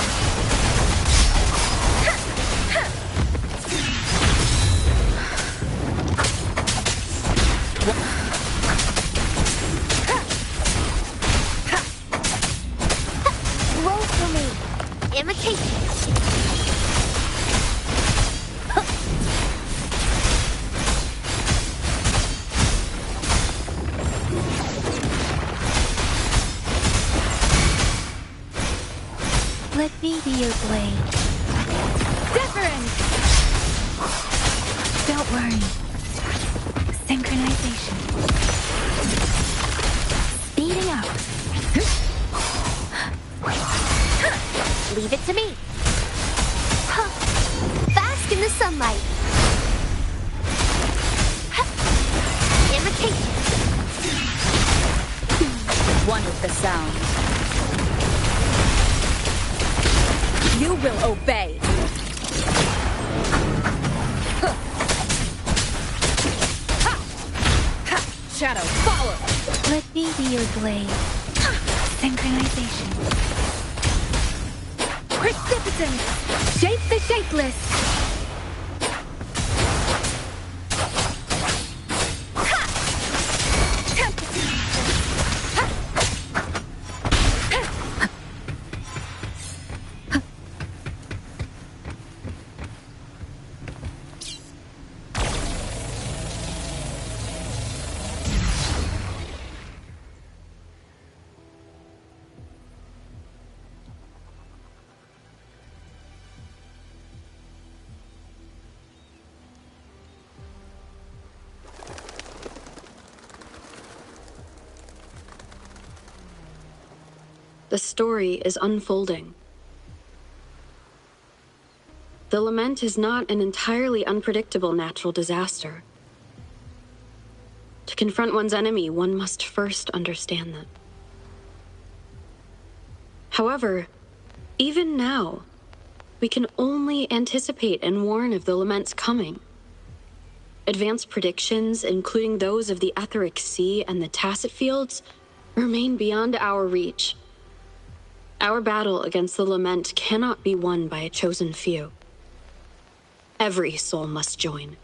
Roll for me. Imitation. Let me be your blade. Deference! Don't worry. Synchronization. Speeding up. Leave it to me. Bask in the sunlight. Imitation. One with the sound. You will obey. Shadow, follow. Let me be your blade. Synchronization. Precipitant! Shape the shapeless! The story is unfolding. The lament is not an entirely unpredictable natural disaster. To confront one's enemy, one must first understand them. However, even now, we can only anticipate and warn of the lament's coming. Advanced predictions, including those of the Etheric Sea and the Tacit Fields, remain beyond our reach. Our battle against the lament cannot be won by a chosen few. Every soul must join.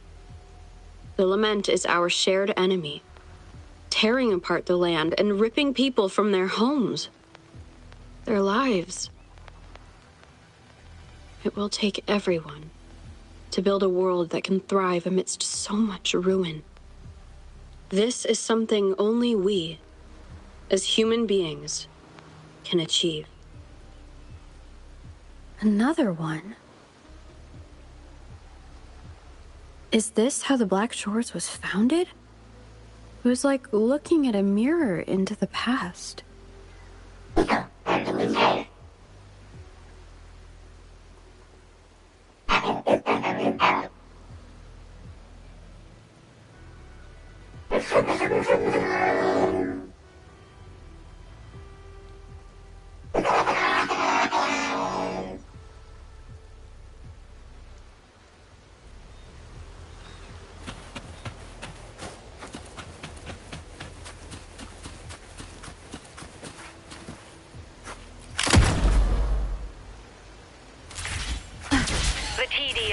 The lament is our shared enemy, tearing apart the land and ripping people from their homes, their lives. It will take everyone to build a world that can thrive amidst so much ruin. This is something only we, as human beings, can achieve. Another one? Is this how the Black Shores was founded? It was like looking at a mirror into the past.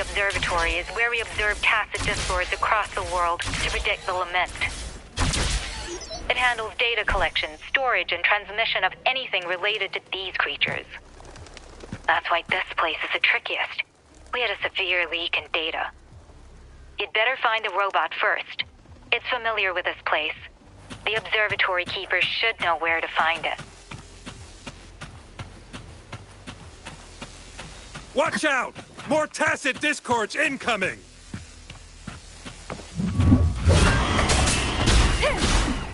Observatory is where we observe tacit discords across the world to predict the lament. It handles data collection, storage, and transmission of anything related to these creatures. That's why this place is the trickiest. We had a severe leak in data. You'd better find the robot first. It's familiar with this place. The observatory keepers should know where to find it. Watch out! More tacit discords incoming!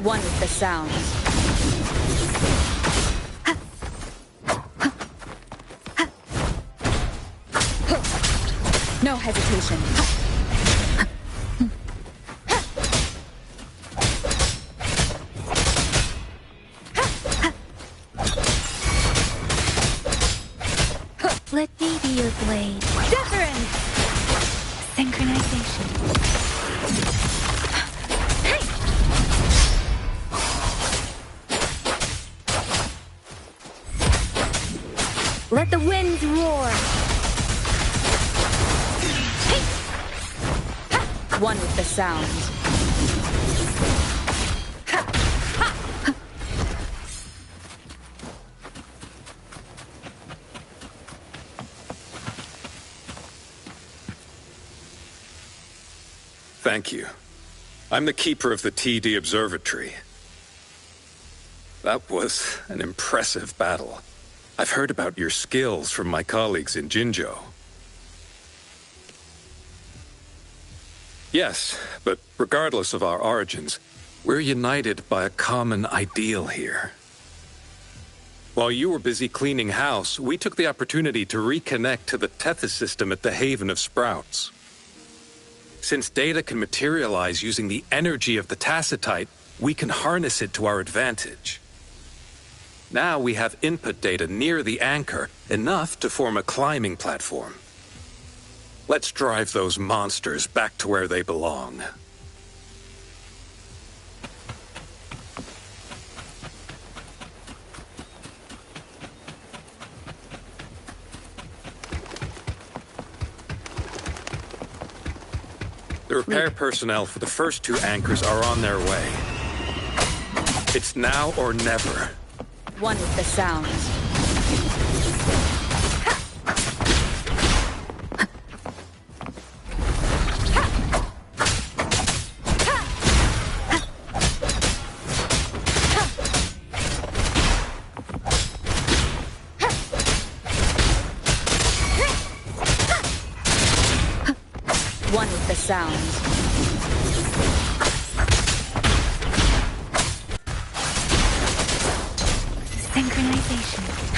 One with the sounds. No hesitation. Let me be your blade. Different! Synchronization. Let the winds roar. One with the sounds. Thank you. I'm the keeper of the TD Observatory. That was an impressive battle. I've heard about your skills from my colleagues in Jinzhou. Yes, but regardless of our origins, we're united by a common ideal here. While you were busy cleaning house, we took the opportunity to reconnect to the Tethys system at the Haven of Sprouts. Since data can materialize using the energy of the tacitite, we can harness it to our advantage. Now we have input data near the anchor, enough to form a climbing platform. Let's drive those monsters back to where they belong. The repair personnel for the first two anchors are on their way. It's now or never. One with the sounds. One with the sounds. synchronization.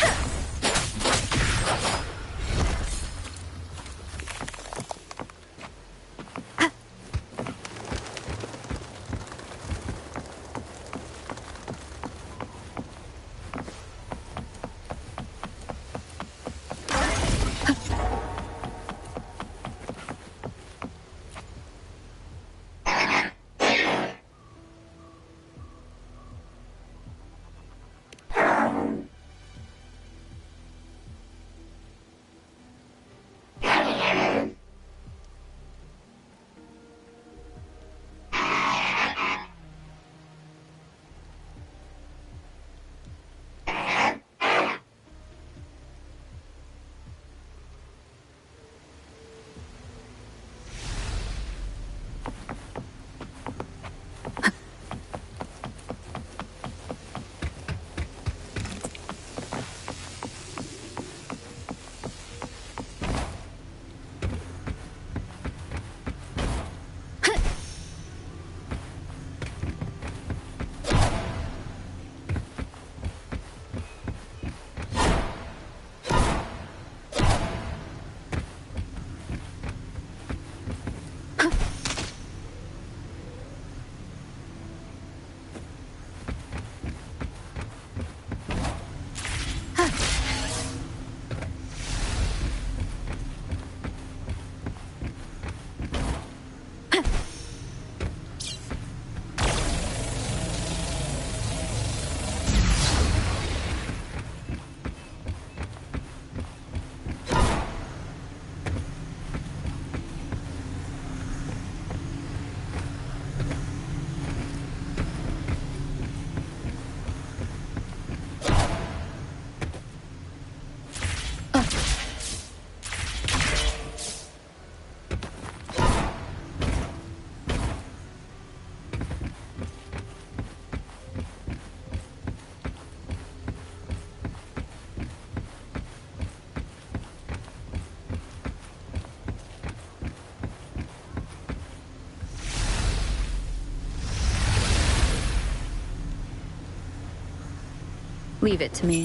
Leave it to me.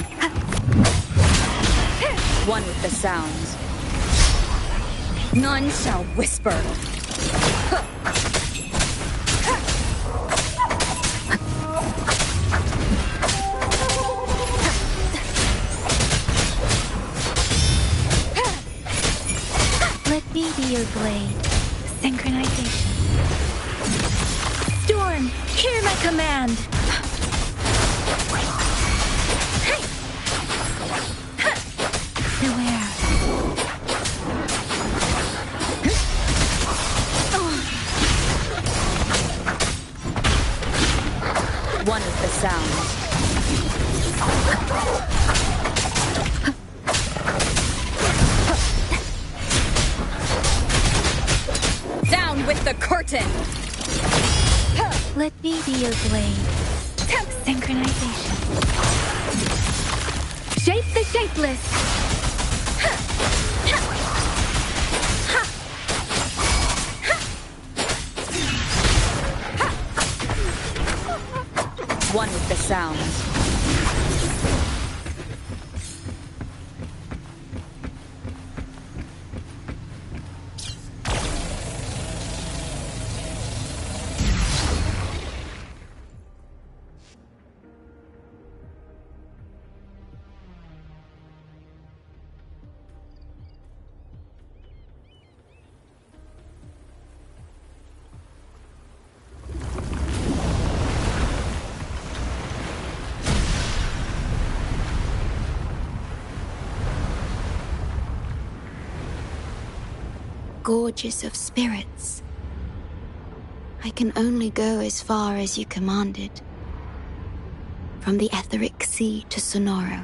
One with the sounds. None shall whisper. Let me be your blade. Synchronization. Storm, hear my command. Beware. One with the sounds. Down with the curtain! Let me be your blade. Synchronization. Shape the shapeless. One with the sounds. Gorges of spirits. I can only go as far as you commanded. From the etheric sea to Sonoro.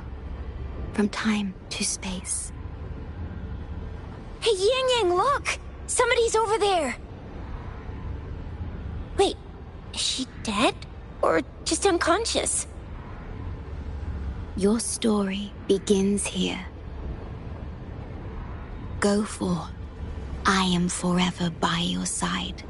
From time to space. Hey, Yang Yang, look! Somebody's over there! Wait, is she dead? Or just unconscious? Your story begins here. Go forth. I am forever by your side.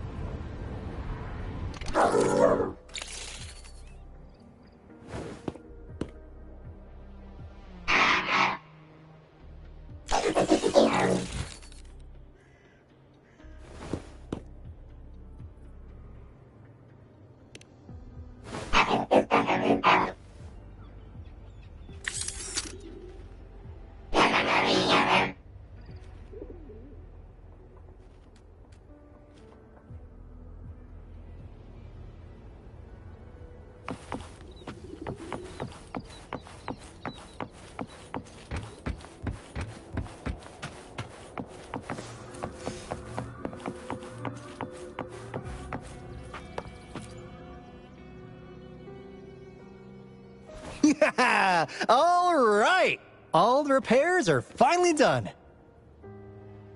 All right! All the repairs are finally done.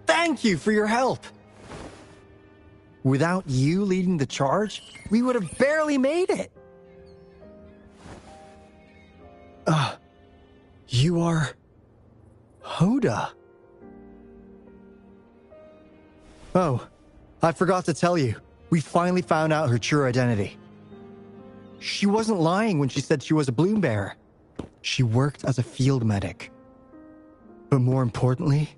Thank you for your help. Without you leading the charge, we would have barely made it. You are... Hoda. Oh, I forgot to tell you. We finally found out her true identity. She wasn't lying when she said she was a bloom bearer. She worked as a field medic. But more importantly,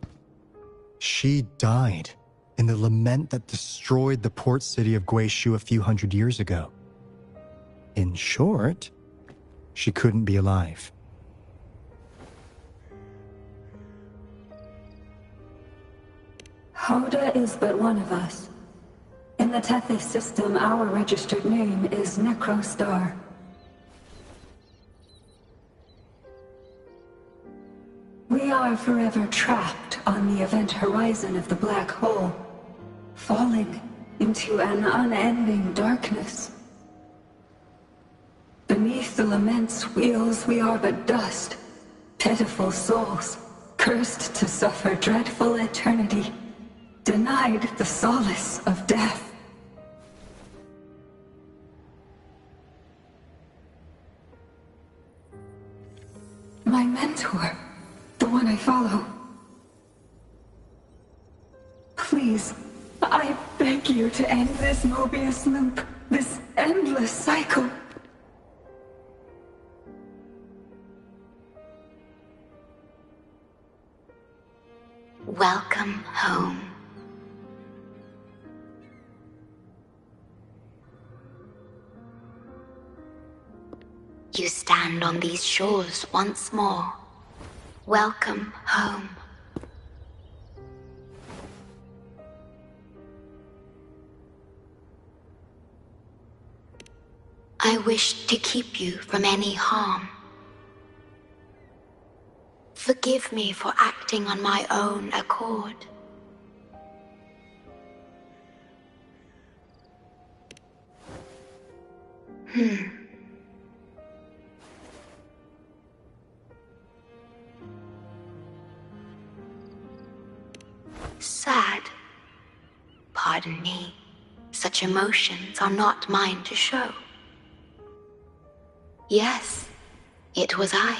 she died in the lament that destroyed the port city of Guizhou a few hundred years ago. In short, she couldn't be alive. Hoda is but one of us. In the Tethys system, our registered name is Necrostar. We are forever trapped on the event horizon of the black hole, falling into an unending darkness. Beneath the lament's wheels, we are but dust, pitiful souls, cursed to suffer dreadful eternity, denied the solace of death. My mentor, the one I follow. Please, I beg you to end this Mobius loop, this endless cycle. Welcome home. You stand on these shores once more. Welcome home. I wish to keep you from any harm. Forgive me for acting on my own accord. Sad. Pardon me. Such emotions are not mine to show. Yes, it was I.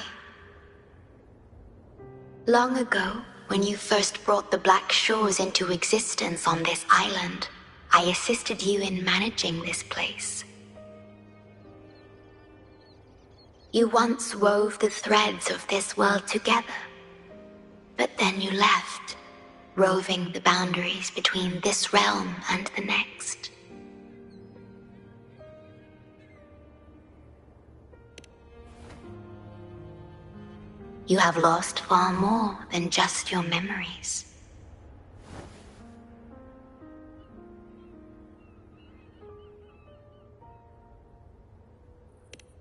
Long ago, when you first brought the Black Shores into existence on this island, I assisted you in managing this place. You once wove the threads of this world together, but then you left, roving the boundaries between this realm and the next. You have lost far more than just your memories.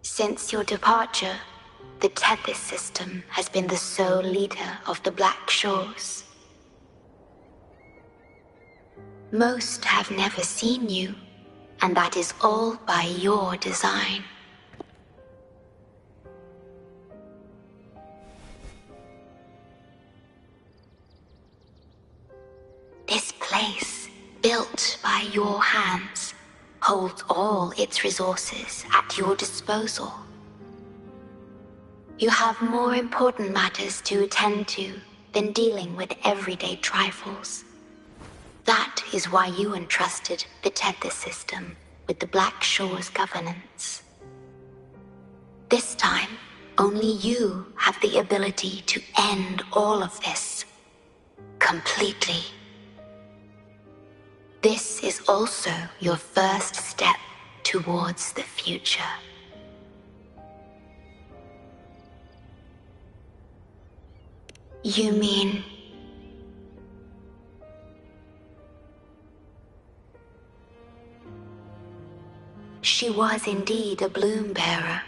Since your departure, the Tethys system has been the sole leader of the Black Shores. Most have never seen you, and that is all by your design. This place, built by your hands, holds all its resources at your disposal. You have more important matters to attend to than dealing with everyday trifles. That is why you entrusted the Tethys system with the Black Shores governance. This time, only you have the ability to end all of this. Completely. This is also your first step towards the future. You mean... She was indeed a bloom bearer,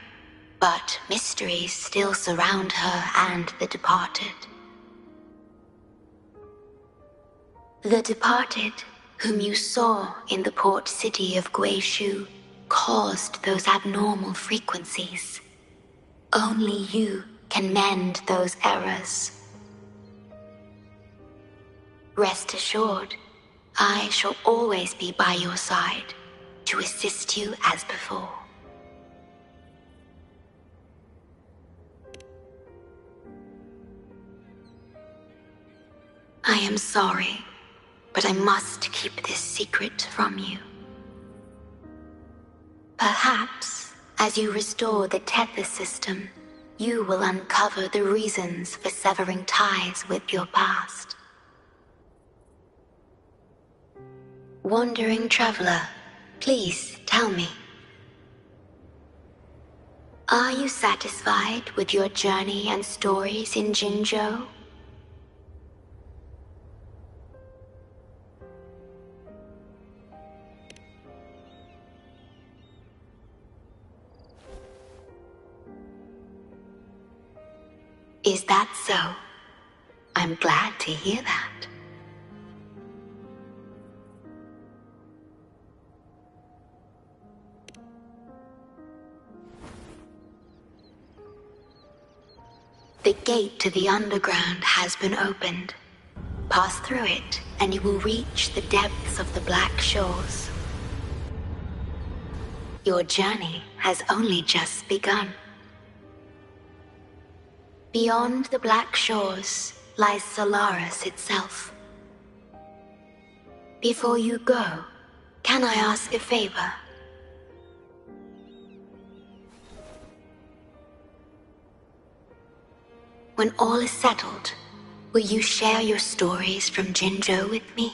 but mysteries still surround her and the departed. The departed, whom you saw in the port city of Guizhou, caused those abnormal frequencies. Only you can mend those errors. Rest assured, I shall always be by your side to assist you as before. I am sorry, but I must keep this secret from you. Perhaps, as you restore the Tethys system, you will uncover the reasons for severing ties with your past. Wandering traveler, please tell me. Are you satisfied with your journey and stories in Jinzhou? Is that so? I'm glad to hear that. The gate to the underground has been opened. Pass through it, and you will reach the depths of the Black Shores. Your journey has only just begun. Beyond the Black Shores lies Solaris itself. Before you go, can I ask a favor? When all is settled, will you share your stories from Jinzhou with me?